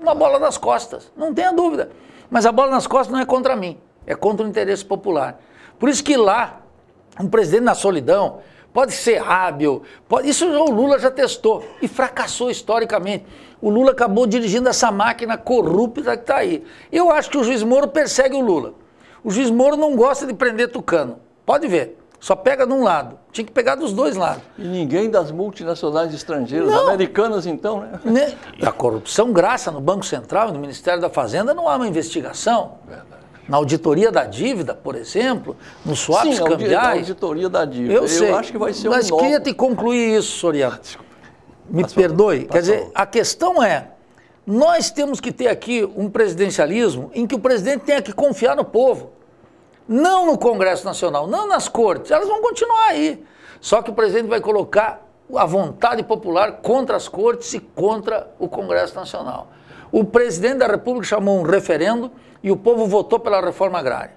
Speaker 2: uma bola nas costas, não tenha dúvida. Mas a bola nas costas não é contra mim, é contra o interesse popular. Por isso que lá, um presidente na solidão pode ser hábil, isso o Lula já testou e fracassou historicamente. O Lula acabou dirigindo essa máquina corrupta que está aí. Eu acho que o juiz Moro persegue o Lula. O juiz Moro não gosta de prender tucano, pode ver. Só pega de um lado. Tinha que pegar dos dois lados.
Speaker 1: E ninguém das multinacionais estrangeiras, americanas então, né?
Speaker 2: A corrupção graça no Banco Central e no Ministério da Fazenda não há uma investigação. Verdade. Na auditoria da dívida, por exemplo, nos swaps cambiais.
Speaker 1: Na auditoria da dívida.
Speaker 2: Eu sei,
Speaker 1: acho que vai ser
Speaker 2: mas queria te concluir isso, Soriano. Me perdoe. Quer dizer, a questão é, nós temos que ter aqui um presidencialismo em que o presidente tenha que confiar no povo. Não no Congresso Nacional, não nas cortes, elas vão continuar aí. Só que o presidente vai colocar a vontade popular contra as cortes e contra o Congresso Nacional. O presidente da República chamou um referendo e o povo votou pela reforma agrária.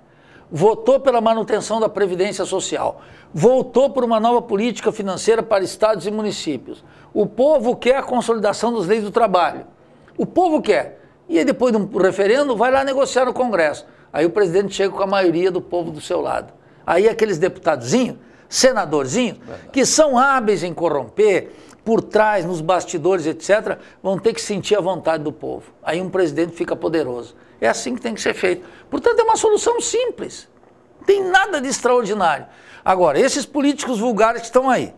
Speaker 2: Votou pela manutenção da Previdência Social. Votou por uma nova política financeira para estados e municípios. O povo quer a consolidação das leis do trabalho. O povo quer. E aí depois de um referendo vai lá negociar no Congresso. Aí o presidente chega com a maioria do povo do seu lado. Aí aqueles deputadozinhos, senadorzinhos, que são hábeis em corromper, por trás, nos bastidores, etc., vão ter que sentir a vontade do povo. Aí um presidente fica poderoso. É assim que tem que ser feito. Portanto, é uma solução simples. Não tem nada de extraordinário. Agora, esses políticos vulgares que estão aí,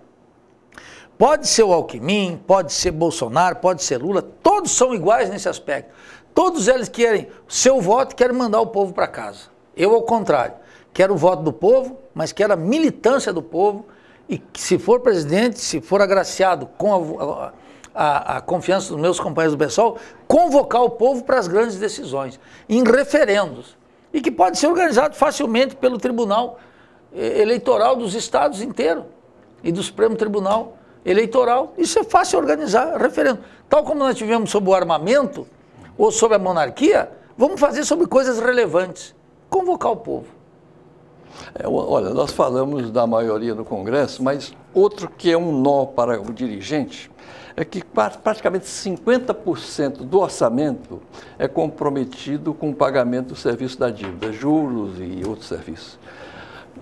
Speaker 2: pode ser o Alckmin, pode ser Bolsonaro, pode ser Lula, todos são iguais nesse aspecto. Todos eles querem seu voto e querem mandar o povo para casa. Eu, ao contrário, quero o voto do povo, mas quero a militância do povo e, se for presidente, se for agraciado com a confiança dos meus companheiros do PSOL, convocar o povo para as grandes decisões, em referendos, e que pode ser organizado facilmente pelo Tribunal Eleitoral dos estados inteiros e do Supremo Tribunal Eleitoral. Isso é fácil organizar, referendo. Tal como nós tivemos sobre o armamento, ou sobre a monarquia, vamos fazer sobre coisas relevantes. Convocar o povo.
Speaker 1: Olha, nós falamos da maioria do Congresso, mas outro que é um nó para o dirigente é que praticamente 50% do orçamento é comprometido com o pagamento do serviço da dívida, juros e outros serviços.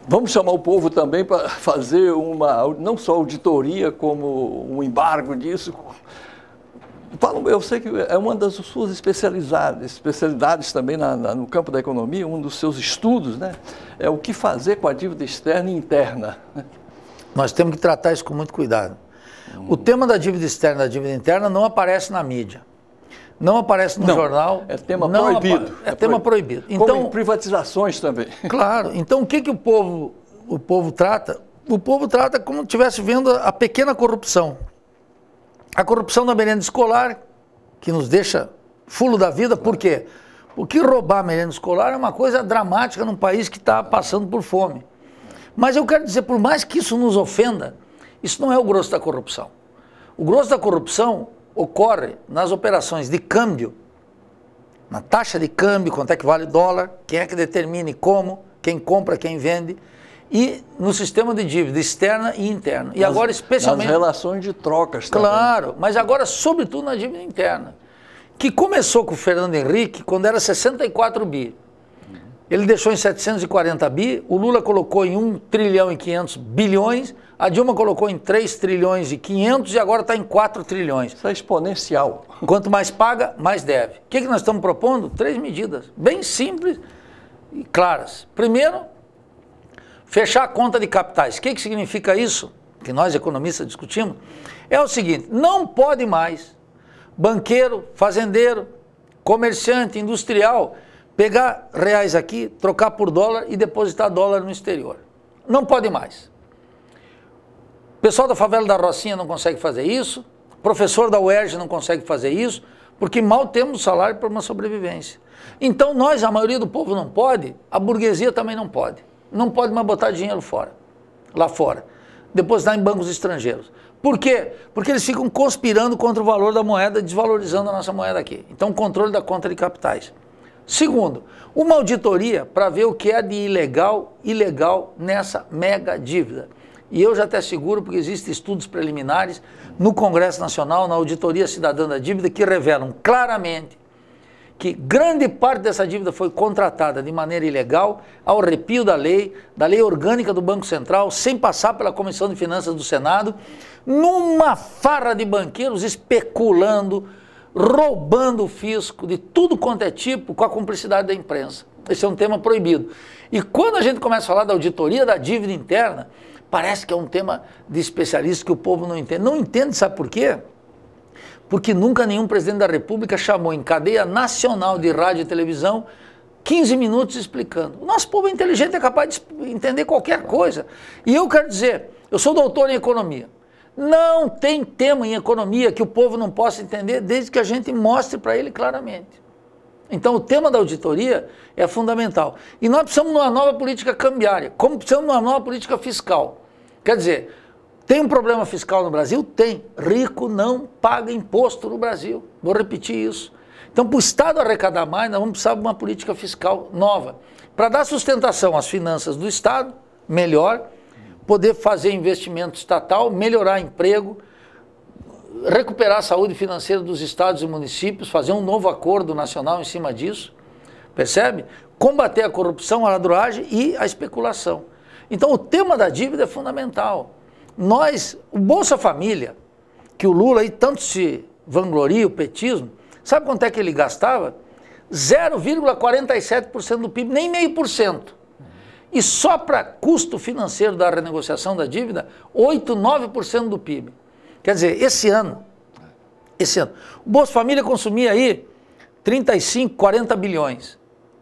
Speaker 1: Vamos chamar o povo também para fazer não só auditoria, como um embargo disso. Eu sei que é uma das suas especialidades também no campo da economia, um dos seus estudos, né? É o que fazer com a dívida externa e interna.
Speaker 2: Nós temos que tratar isso com muito cuidado. O tema da dívida externa e da dívida interna não aparece na mídia, não aparece no jornal.
Speaker 1: É tema proibido.
Speaker 2: É tema proibido.
Speaker 1: Então, como em privatizações também.
Speaker 2: Claro. Então o que o povo trata? O povo trata como se estivesse vendo a pequena corrupção. A corrupção da merenda escolar, que nos deixa fulo da vida, por quê? Porque roubar a merenda escolar é uma coisa dramática num país que está passando por fome. Mas eu quero dizer, por mais que isso nos ofenda, isso não é o grosso da corrupção. O grosso da corrupção ocorre nas operações de câmbio, na taxa de câmbio, quanto é que vale o dólar, quem é que determina e como, quem compra, quem vende, e no sistema de dívida externa e interna. E agora especialmente...
Speaker 1: Nas relações de trocas também.
Speaker 2: Claro, mas agora sobretudo na dívida interna, que começou com o Fernando Henrique quando era 64 bi. Ele deixou em 740 bi, o Lula colocou em 1 trilhão e 500 bilhões, a Dilma colocou em 3 trilhões e 500 e agora está em 4 trilhões.
Speaker 1: Isso é exponencial.
Speaker 2: Quanto mais paga, mais deve. O que nós estamos propondo? 3 medidas, bem simples e claras. Primeiro, fechar a conta de capitais. O que significa isso? Que nós economistas discutimos. É o seguinte, não pode mais banqueiro, fazendeiro, comerciante, industrial, pegar reais aqui, trocar por dólar e depositar dólar no exterior. Não pode mais. O pessoal da favela da Rocinha não consegue fazer isso, o professor da UERJ não consegue fazer isso, porque mal temos salário para uma sobrevivência. Então nós, a maioria do povo não pode, a burguesia também não pode. Não pode mais botar dinheiro lá fora, depositar em bancos estrangeiros. Por quê? Porque eles ficam conspirando contra o valor da moeda, desvalorizando a nossa moeda aqui. Então, controle da conta de capitais. Segundo, uma auditoria para ver o que é de ilegal nessa mega dívida. E eu já te asseguro, porque existem estudos preliminares no Congresso Nacional, na Auditoria Cidadã da Dívida, que revelam claramente que grande parte dessa dívida foi contratada de maneira ilegal, ao arrepio da lei orgânica do Banco Central, sem passar pela Comissão de Finanças do Senado, numa farra de banqueiros especulando, roubando o fisco de tudo quanto é tipo, com a cumplicidade da imprensa. Esse é um tema proibido. E quando a gente começa a falar da auditoria da dívida interna, parece que é um tema de especialista que o povo não entende. Não entende, sabe por quê? Porque nunca nenhum presidente da República chamou em cadeia nacional de rádio e televisão 15 minutos explicando. O nosso povo é inteligente, é capaz de entender qualquer coisa. E eu quero dizer, eu sou doutor em economia. Não tem tema em economia que o povo não possa entender desde que a gente mostre para ele claramente. Então o tema da auditoria é fundamental. E nós precisamos de uma nova política cambiária, como precisamos de uma nova política fiscal. Quer dizer, tem um problema fiscal no Brasil? Tem. Rico não paga imposto no Brasil. Vou repetir isso. Então, para o Estado arrecadar mais, nós vamos precisar de uma política fiscal nova. Para dar sustentação às finanças do Estado, melhor, poder fazer investimento estatal, melhorar emprego, recuperar a saúde financeira dos estados e municípios, fazer um novo acordo nacional em cima disso, percebe? Combater a corrupção, a ladruagem e a especulação. Então o tema da dívida é fundamental. O Bolsa Família, que o Lula aí tanto se vangloria, o petismo, sabe quanto é que ele gastava? 0,47% do PIB, nem 0,5%. E só para custo financeiro da renegociação da dívida, 8, 9% do PIB. Quer dizer, esse ano, o Bolsa Família consumia aí 35, 40 bilhões.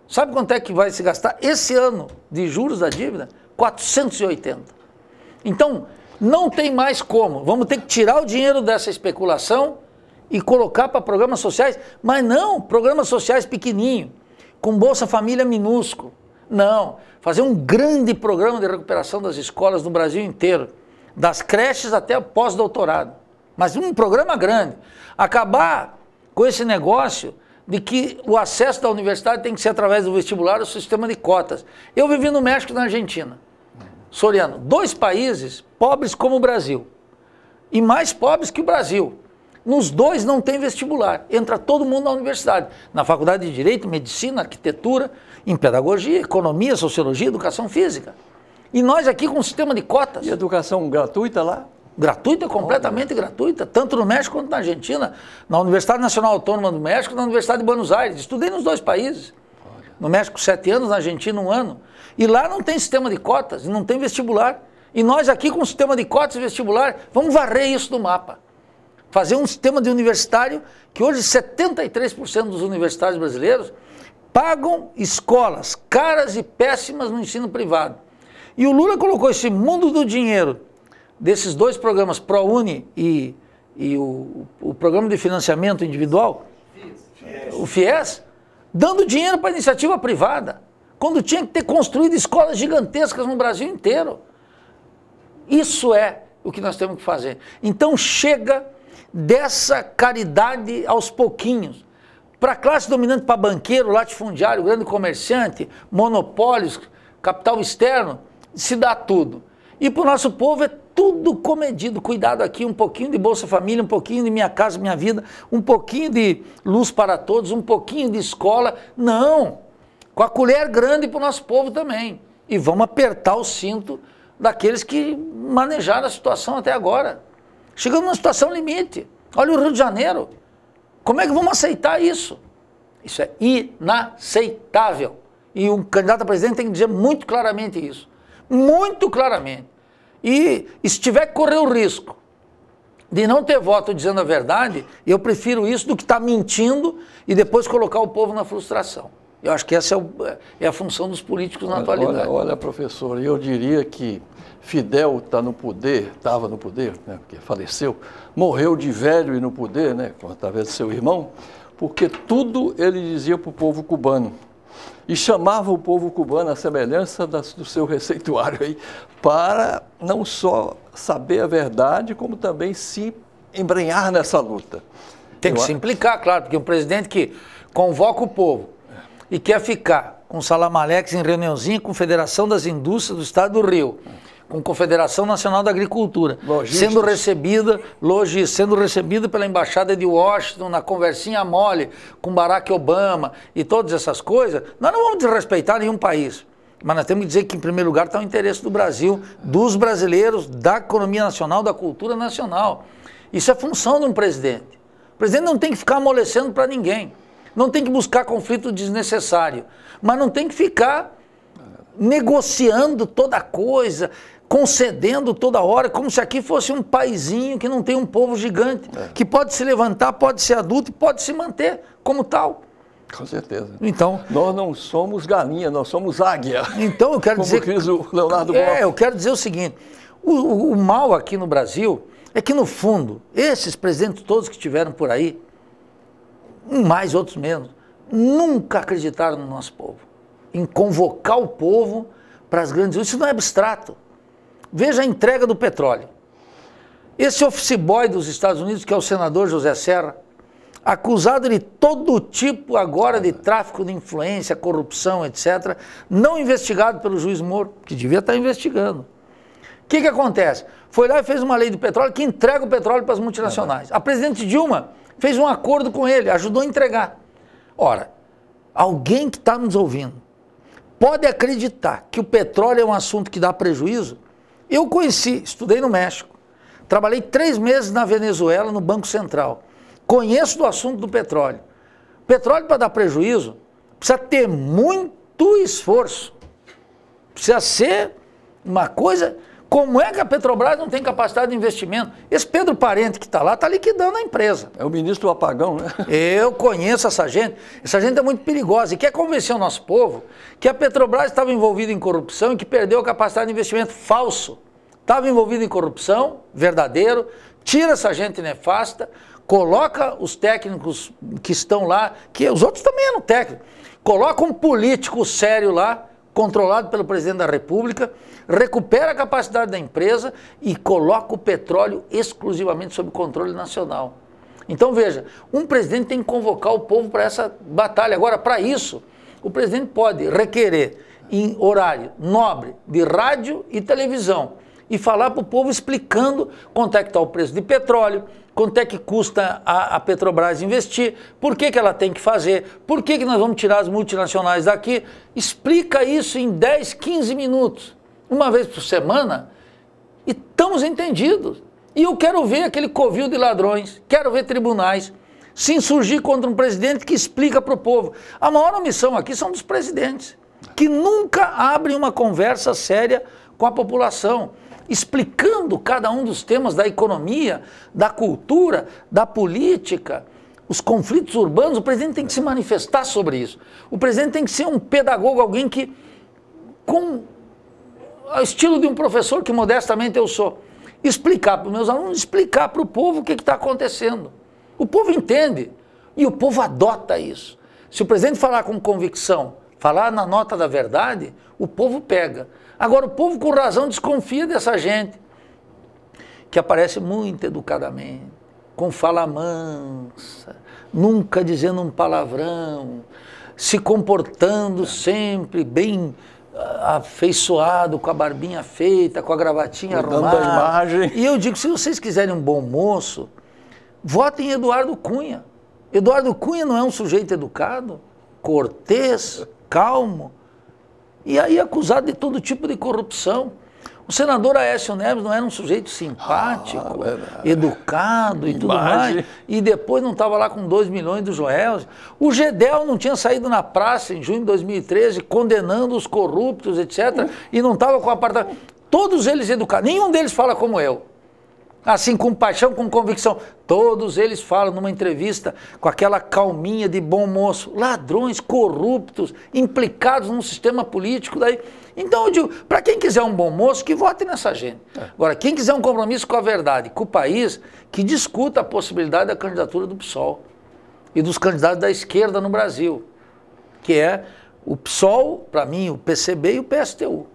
Speaker 2: Sabe quanto é que vai se gastar esse ano de juros da dívida? 480. Então, não tem mais como. Vamos ter que tirar o dinheiro dessa especulação e colocar para programas sociais, mas não programas sociais pequenininho, com Bolsa Família minúsculo. Não, fazer um grande programa de recuperação das escolas no Brasil inteiro, das creches até o pós-doutorado, mas um programa grande. Acabar com esse negócio de que o acesso da universidade tem que ser através do vestibular, o sistema de cotas. Eu vivi no México e na Argentina, Soriano, 2 países pobres como o Brasil, e mais pobres que o Brasil. Nos 2 não tem vestibular, entra todo mundo na universidade, na faculdade de Direito, Medicina, Arquitetura, em Pedagogia, Economia, Sociologia, Educação Física. E nós aqui com um sistema de cotas.
Speaker 1: E educação gratuita lá?
Speaker 2: Gratuita, completamente gratuita, tanto no México quanto na Argentina, na Universidade Nacional Autônoma do México e na Universidade de Buenos Aires. Estudei nos 2 países. No México 7 anos, na Argentina 1 ano. E lá não tem sistema de cotas, não tem vestibular. E nós aqui com o sistema de cotas e vestibular, vamos varrer isso do mapa. Fazer um sistema de universitário que hoje 73% dos universitários brasileiros pagam escolas caras e péssimas no ensino privado. E o Lula colocou esse mundo do dinheiro desses 2 programas, ProUni e o programa de financiamento individual, o FIES, dando dinheiro para a iniciativa privada, quando tinha que ter construído escolas gigantescas no Brasil inteiro. Isso é o que nós temos que fazer. Então chega dessa caridade aos pouquinhos. Para a classe dominante, para banqueiro, latifundiário, grande comerciante, monopólios, capital externo, se dá tudo. E para o nosso povo é tudo comedido. Cuidado aqui, um pouquinho de Bolsa Família, um pouquinho de Minha Casa Minha Vida, um pouquinho de luz para todos, um pouquinho de escola. Não! Com a colher grande para o nosso povo também. E vamos apertar o cinto daqueles que manejaram a situação até agora. Chegamos numa situação limite. Olha o Rio de Janeiro. Como é que vamos aceitar isso? Isso é inaceitável. E um candidato a presidente tem que dizer muito claramente isso. Muito claramente. E se tiver que correr o risco de não ter voto dizendo a verdade, eu prefiro isso do que estar mentindo e depois colocar o povo na frustração. Eu acho que essa é a função dos políticos na atualidade.
Speaker 1: Olha, professor, eu diria que Fidel estava no poder, né, porque faleceu, morreu de velho e no poder, né, através do seu irmão, porque tudo ele dizia para o povo cubano. E chamava o povo cubano à semelhança do seu receituário aí, para não só saber a verdade, como também se embrenhar nessa luta.
Speaker 2: Tem que se implicar, claro, porque um presidente que convoca o povo, e quer ficar com Salamalex em reuniãozinha com Federação das Indústrias do Estado do Rio, com Confederação Nacional da Agricultura, sendo recebida pela Embaixada de Washington, na conversinha mole com Barack Obama e todas essas coisas, nós não vamos desrespeitar nenhum país. Mas nós temos que dizer que, em primeiro lugar, está o interesse do Brasil, dos brasileiros, da economia nacional, da cultura nacional. Isso é função de um presidente. O presidente não tem que ficar amolecendo para ninguém, não tem que buscar conflito desnecessário, mas não tem que ficar negociando toda coisa, concedendo toda hora, como se aqui fosse um paizinho que não tem um povo gigante, que pode se levantar, pode ser adulto e pode se manter como tal.
Speaker 1: Com certeza.
Speaker 2: Então,
Speaker 1: nós não somos galinha, nós somos águia.
Speaker 2: Então eu quero dizer...
Speaker 1: Como diz o Leonardo Boff.
Speaker 2: Eu quero dizer o seguinte, o mal aqui no Brasil é que, no fundo, esses presidentes todos que estiveram por aí, mais, outros menos, nunca acreditaram no nosso povo, em convocar o povo para as grandes... Isso não é abstrato. Veja a entrega do petróleo. Esse office boy dos Estados Unidos, que é o senador José Serra, acusado de todo tipo agora de tráfico de influência, corrupção, etc., não investigado pelo juiz Moro, que devia estar investigando. O que acontece? Foi lá e fez uma lei do petróleo que entrega o petróleo para as multinacionais. A presidente Dilma fez um acordo com ele, ajudou a entregar. Ora, alguém que está nos ouvindo pode acreditar que o petróleo é um assunto que dá prejuízo? Eu conheci, estudei no México, trabalhei 3 meses na Venezuela, no Banco Central. Conheço do assunto do petróleo. Petróleo, para dar prejuízo, precisa ter muito esforço. Precisa ser uma coisa... Como é que a Petrobras não tem capacidade de investimento? Esse Pedro Parente que está lá, está liquidando a empresa.
Speaker 1: É o ministro do apagão, né?
Speaker 2: Eu conheço essa gente é muito perigosa e quer convencer o nosso povo que a Petrobras estava envolvida em corrupção e que perdeu a capacidade de investimento. Falso. Estava envolvida em corrupção, verdadeiro, tira essa gente nefasta, coloca os técnicos que estão lá, que os outros também eram técnicos, coloca um político sério lá, controlado pelo presidente da República, recupera a capacidade da empresa e coloca o petróleo exclusivamente sob controle nacional. Então veja, um presidente tem que convocar o povo para essa batalha. Agora, para isso, o presidente pode requerer em horário nobre de rádio e televisão e falar para o povo explicando quanto é que está o preço de petróleo, quanto é que custa a Petrobras investir, por que ela tem que fazer, por que nós vamos tirar as multinacionais daqui. Explica isso em 10, 15 minutos, uma vez por semana, e estamos entendidos. E eu quero ver aquele covil de ladrões, quero ver tribunais se insurgir contra um presidente que explica para o povo. A maior omissão aqui são dos presidentes, que nunca abrem uma conversa séria com a população, explicando cada um dos temas da economia, da cultura, da política, os conflitos urbanos. O presidente tem que se manifestar sobre isso. O presidente tem que ser um pedagogo, alguém que, com o estilo de um professor, que modestamente eu sou, explicar para os meus alunos, explicar para o povo o que está acontecendo. O povo entende e o povo adota isso. Se o presidente falar com convicção, falar na nota da verdade, o povo pega. Agora, o povo, com razão, desconfia dessa gente, que aparece muito educadamente, com fala mansa, nunca dizendo um palavrão, se comportando sempre bem afeiçoado, com a barbinha feita, com a gravatinha arrumada.
Speaker 1: A imagem.
Speaker 2: E eu digo, se vocês quiserem um bom moço, votem em Eduardo Cunha. Eduardo Cunha não é um sujeito educado, cortês, calmo, e aí acusado de todo tipo de corrupção. O senador Aécio Neves não era um sujeito simpático, educado e tudo mais, e depois não estava lá com 2 milhões do Joel. O Gedel não tinha saído na praça em junho de 2013 condenando os corruptos, etc., e não estava com o apartamento. Todos eles educados, nenhum deles fala como eu. Assim, com paixão, com convicção. Todos eles falam numa entrevista com aquela calminha de bom moço. Ladrões, corruptos, implicados num sistema político. Daí. Então eu digo, para quem quiser um bom moço, que vote nessa gente. Agora, quem quiser um compromisso com a verdade, com o país, que discuta a possibilidade da candidatura do PSOL e dos candidatos da esquerda no Brasil, que é o PSOL, para mim, o PCB e o PSTU.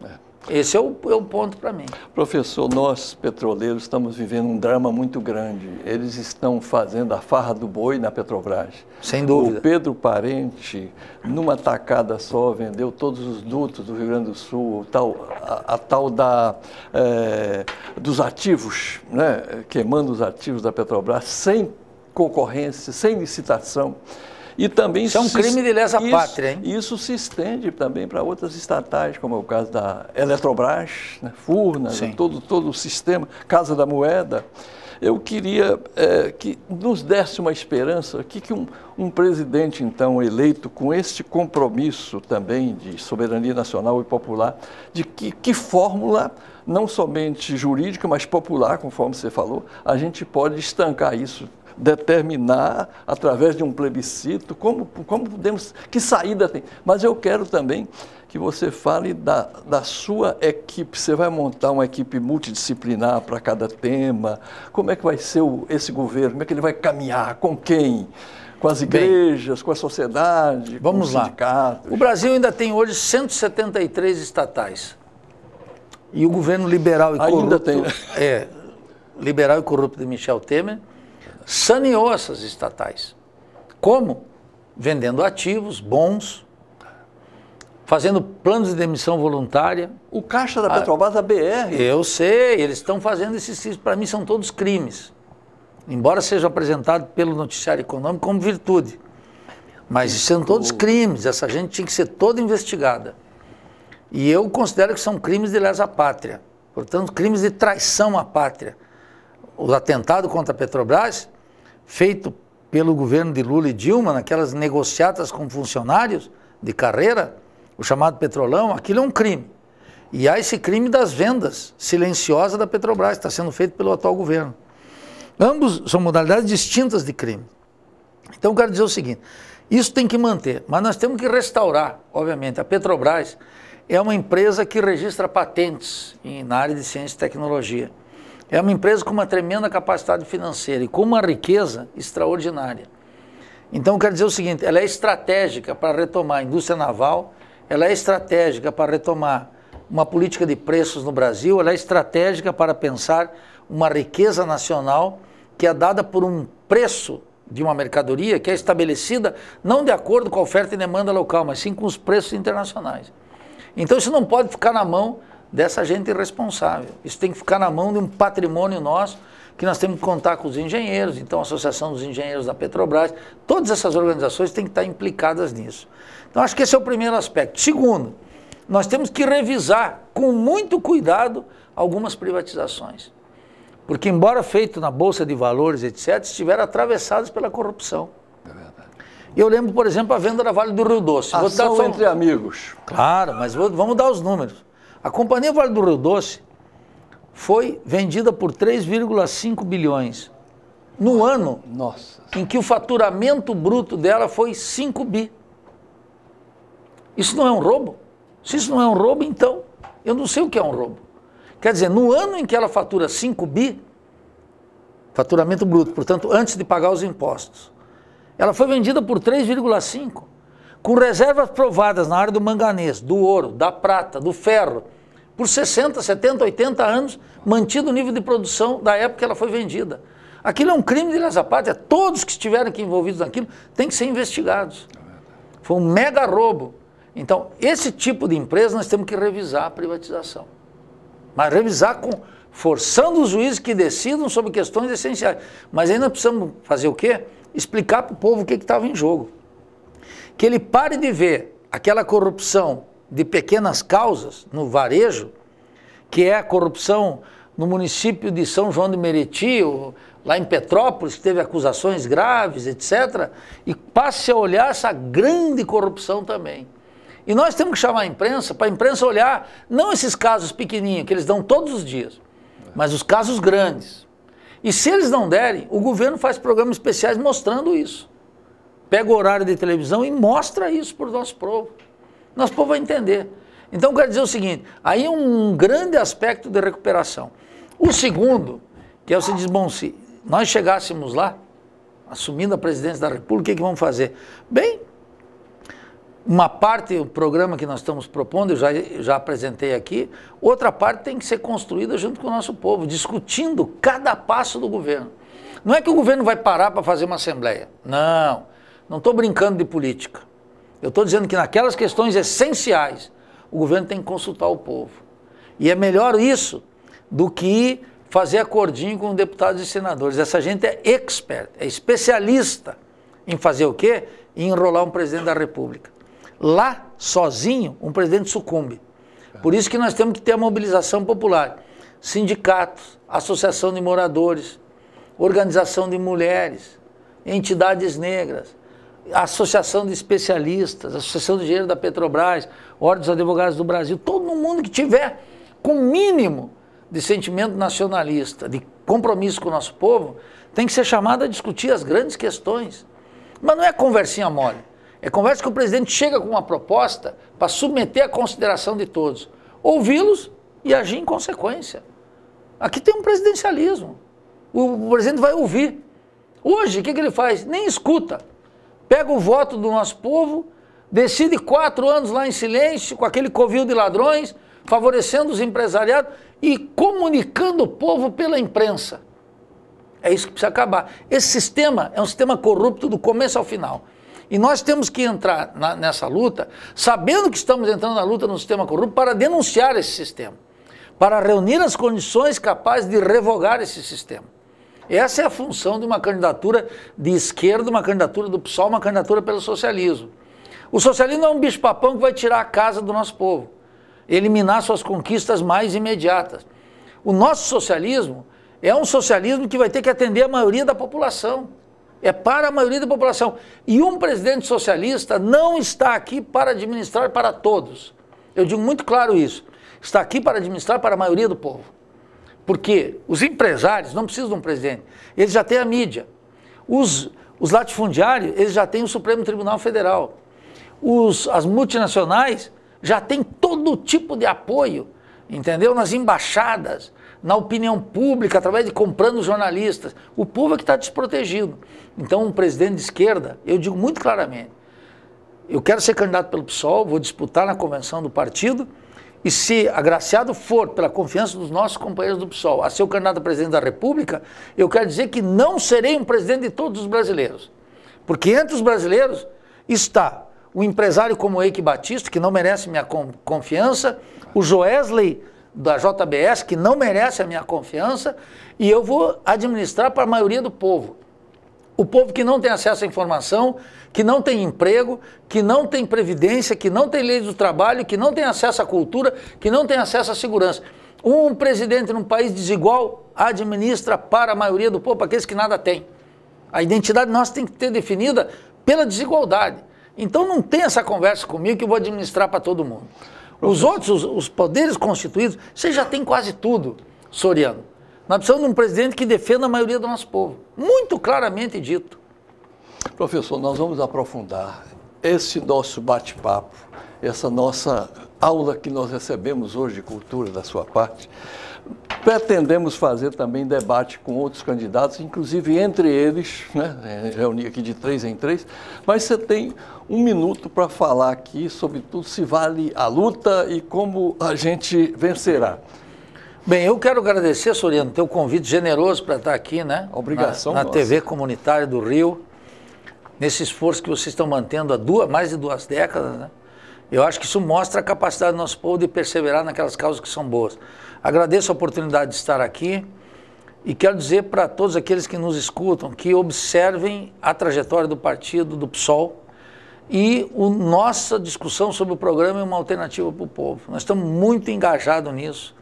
Speaker 2: Esse é o ponto para mim.
Speaker 1: Professor, nós, petroleiros, estamos vivendo um drama muito grande. Eles estão fazendo a farra do boi na Petrobras.
Speaker 2: Sem dúvida.
Speaker 1: O Pedro Parente, numa tacada só, vendeu todos os dutos do Rio Grande do Sul, a tal dos ativos, né? Queimando os ativos da Petrobras, sem concorrência, sem licitação. E também
Speaker 2: isso é um crime de lesa pátria, hein?
Speaker 1: Isso se estende também para outras estatais, como é o caso da Eletrobras, né, Furnas, todo o sistema, Casa da Moeda. Eu queria que nos desse uma esperança, que um presidente, então, eleito com este compromisso também de soberania nacional e popular, de que fórmula, não somente jurídica, mas popular, conforme você falou, a gente pode estancar isso, determinar através de um plebiscito como podemos, que saída tem. Mas eu quero também que você fale da sua equipe. Você vai montar uma equipe multidisciplinar para cada tema? Como é que vai ser esse governo? Como é que ele vai caminhar? Com quem? Com as igrejas, com a sociedade, com os sindicatos?
Speaker 2: O Brasil ainda tem hoje 173 estatais. E o governo liberal e corrupto...
Speaker 1: Ainda tem, né?
Speaker 2: Liberal e corrupto de Michel Temer saneou essas estatais. Como? Vendendo ativos bons, fazendo planos de demissão voluntária.
Speaker 1: O caixa da Petrobras, a BR...
Speaker 2: Eu sei, eles estão fazendo esses crimes. Para mim são todos crimes. Embora seja apresentado pelo noticiário econômico como virtude. Mas são todos crimes, essa gente tinha que ser toda investigada. E eu considero que são crimes de lesa pátria. Portanto, crimes de traição à pátria. O atentado contra a Petrobras, feito pelo governo de Lula e Dilma, naquelas negociatas com funcionários de carreira, o chamado Petrolão, aquilo é um crime. E há esse crime das vendas silenciosas da Petrobras, que está sendo feito pelo atual governo. Ambos são modalidades distintas de crime. Então eu quero dizer o seguinte, isso tem que manter, mas nós temos que restaurar, obviamente. A Petrobras é uma empresa que registra patentes na área de ciência e tecnologia. É uma empresa com uma tremenda capacidade financeira e com uma riqueza extraordinária. Então, eu quero dizer o seguinte, ela é estratégica para retomar a indústria naval, ela é estratégica para retomar uma política de preços no Brasil, ela é estratégica para pensar uma riqueza nacional que é dada por um preço de uma mercadoria que é estabelecida não de acordo com a oferta e demanda local, mas sim com os preços internacionais. Então, isso não pode ficar na mão dessa gente irresponsável. Isso tem que ficar na mão de um patrimônio nosso, que nós temos que contar com os engenheiros, então a Associação dos Engenheiros da Petrobras, todas essas organizações têm que estar implicadas nisso. Então acho que esse é o primeiro aspecto. Segundo, nós temos que revisar com muito cuidado algumas privatizações. Porque embora feito na Bolsa de Valores, etc., estiveram atravessadas pela corrupção.
Speaker 1: É verdade.
Speaker 2: Eu lembro, por exemplo, a venda da Vale do Rio Doce.
Speaker 1: Ação entre amigos.
Speaker 2: Claro, mas vamos dar os números. A Companhia Vale do Rio Doce foi vendida por 3,5 bilhões no ano em que o faturamento bruto dela foi 5 bi. Isso não é um roubo? Se isso não é um roubo, então eu não sei o que é um roubo. Quer dizer, no ano em que ela fatura 5 bi, faturamento bruto, portanto, antes de pagar os impostos, ela foi vendida por 3,5, com reservas provadas na área do manganês, do ouro, da prata, do ferro, por 60, 70, 80 anos, mantido o nível de produção da época que ela foi vendida. Aquilo é um crime de lesa pátria. Todos que estiverem aqui envolvidos naquilo têm que ser investigados. Foi um mega roubo. Então, esse tipo de empresa nós temos que revisar a privatização. Mas revisar forçando os juízes que decidam sobre questões essenciais. Mas ainda precisamos fazer o quê? Explicar para o povo o que estava em jogo. Que ele pare de ver aquela corrupção de pequenas causas no varejo, que é a corrupção no município de São João de Meriti, lá em Petrópolis, que teve acusações graves, etc., e passe a olhar essa grande corrupção também. E nós temos que chamar a imprensa, para a imprensa olhar, não esses casos pequenininhos, que eles dão todos os dias, mas os casos grandes. E se eles não derem, o governo faz programas especiais mostrando isso. Pega o horário de televisão e mostra isso para o nosso povo. Nosso povo vai entender. Então, eu quero dizer o seguinte, aí é um grande aspecto de recuperação. O segundo, que é você diz, bom, se nós chegássemos lá, assumindo a presidência da República, o que vamos fazer? Bem, Uma parte, o programa que nós estamos propondo, eu já apresentei aqui, outra parte tem que ser construída junto com o nosso povo, discutindo cada passo do governo. Não é que o governo vai parar para fazer uma assembleia. Não estou brincando de política. Eu estou dizendo que naquelas questões essenciais, o governo tem que consultar o povo. E é melhor isso do que fazer acordinho com deputados e senadores. Essa gente é expert, é especialista em fazer o quê? Em enrolar um presidente da República. Lá, sozinho, um presidente sucumbe. Por isso que nós temos que ter a mobilização popular. Sindicatos, associação de moradores, organização de mulheres, entidades negras, associação de especialistas, associação de engenheiros da Petrobras, Ordem dos Advogados do Brasil, todo mundo que tiver com mínimo de sentimento nacionalista, de compromisso com o nosso povo, tem que ser chamado a discutir as grandes questões. Mas não é conversinha mole. É conversa que o presidente chega com uma proposta para submeter à consideração de todos. Ouvi-los e agir em consequência. Aqui tem um presidencialismo. O presidente vai ouvir. Hoje, o que ele faz? Nem escuta. Pega o voto do nosso povo, decide 4 anos lá em silêncio, com aquele covil de ladrões, favorecendo os empresariados e comunicando o povo pela imprensa. É isso que precisa acabar. Esse sistema é um sistema corrupto do começo ao final. E nós temos que entrar nessa luta, sabendo que estamos entrando na luta no sistema corrupto, para denunciar esse sistema, para reunir as condições capazes de revogar esse sistema. Essa é a função de uma candidatura de esquerda, uma candidatura do PSOL, uma candidatura pelo socialismo. O socialismo não é um bicho-papão que vai tirar a casa do nosso povo, eliminar suas conquistas mais imediatas. O nosso socialismo é um socialismo que vai ter que atender a maioria da população. É para a maioria da população. E um presidente socialista não está aqui para administrar para todos. Eu digo muito claro isso. Está aqui para administrar para a maioria do povo. Porque os empresários não precisam de um presidente. Eles já têm a mídia. Os latifundiários, eles já têm o Supremo Tribunal Federal. As multinacionais já têm todo tipo de apoio, entendeu? Nas embaixadas, na opinião pública, através de comprando jornalistas. O povo é que está desprotegido. Então, um presidente de esquerda, eu digo muito claramente, eu quero ser candidato pelo PSOL, vou disputar na convenção do partido, e se agraciado for pela confiança dos nossos companheiros do PSOL a ser o candidato a presidente da República, eu quero dizer que não serei um presidente de todos os brasileiros. Porque entre os brasileiros está o empresário como o Eike Batista, que não merece minha confiança, o Joesley da JBS, que não merece a minha confiança, e eu vou administrar para a maioria do povo. O povo que não tem acesso à informação, que não tem emprego, que não tem previdência, que não tem lei do trabalho, que não tem acesso à cultura, que não tem acesso à segurança. Um presidente num país desigual administra para a maioria do povo, para aqueles que nada têm. A identidade nossa tem que ter definida pela desigualdade. Então não tem essa conversa comigo que eu vou administrar para todo mundo. Os outros, os poderes constituídos, você já tem quase tudo, Soriano. Nós precisamos de um presidente que defenda a maioria do nosso povo. Muito claramente dito.
Speaker 1: Professor, nós vamos aprofundar esse nosso bate-papo, essa nossa aula que nós recebemos hoje de cultura da sua parte. Pretendemos fazer também debate com outros candidatos, inclusive entre eles, né, reunir aqui de 3 em 3, mas você tem 1 minuto para falar aqui sobre tudo, se vale a luta e como a gente vencerá.
Speaker 2: Bem, eu quero agradecer, Soriano, teu convite generoso para estar aqui, né?
Speaker 1: Obrigação
Speaker 2: na
Speaker 1: nossa.
Speaker 2: TV comunitária do Rio, nesse esforço que vocês estão mantendo há mais de 2 décadas, né? Eu acho que isso mostra a capacidade do nosso povo de perseverar naquelas causas que são boas. Agradeço a oportunidade de estar aqui e quero dizer para todos aqueles que nos escutam que observem a trajetória do partido, do PSOL, e nossa discussão sobre o programa é uma alternativa para o povo. Nós estamos muito engajados nisso,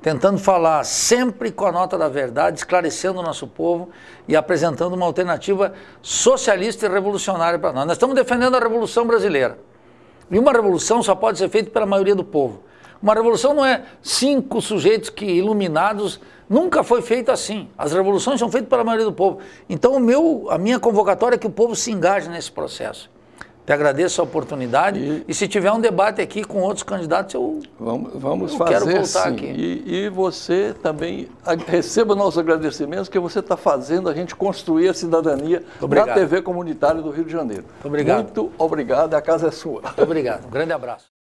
Speaker 2: tentando falar sempre com a nota da verdade, esclarecendo o nosso povo e apresentando uma alternativa socialista e revolucionária para nós. Nós estamos defendendo a Revolução Brasileira. E uma revolução só pode ser feita pela maioria do povo. Uma revolução não é 5 sujeitos que iluminados, nunca foi feito assim. As revoluções são feitas pela maioria do povo. Então a minha convocatória é que o povo se engaje nesse processo. Te agradeço a oportunidade e se tiver um debate aqui com outros candidatos,
Speaker 1: vamos
Speaker 2: eu
Speaker 1: fazer,
Speaker 2: quero voltar
Speaker 1: sim.
Speaker 2: aqui.
Speaker 1: E você também receba nossos agradecimentos, que você está fazendo a gente construir a cidadania na TV comunitária do Rio de Janeiro.
Speaker 2: Muito obrigado.
Speaker 1: Muito obrigado, a casa é sua.
Speaker 2: Muito obrigado. Um grande abraço.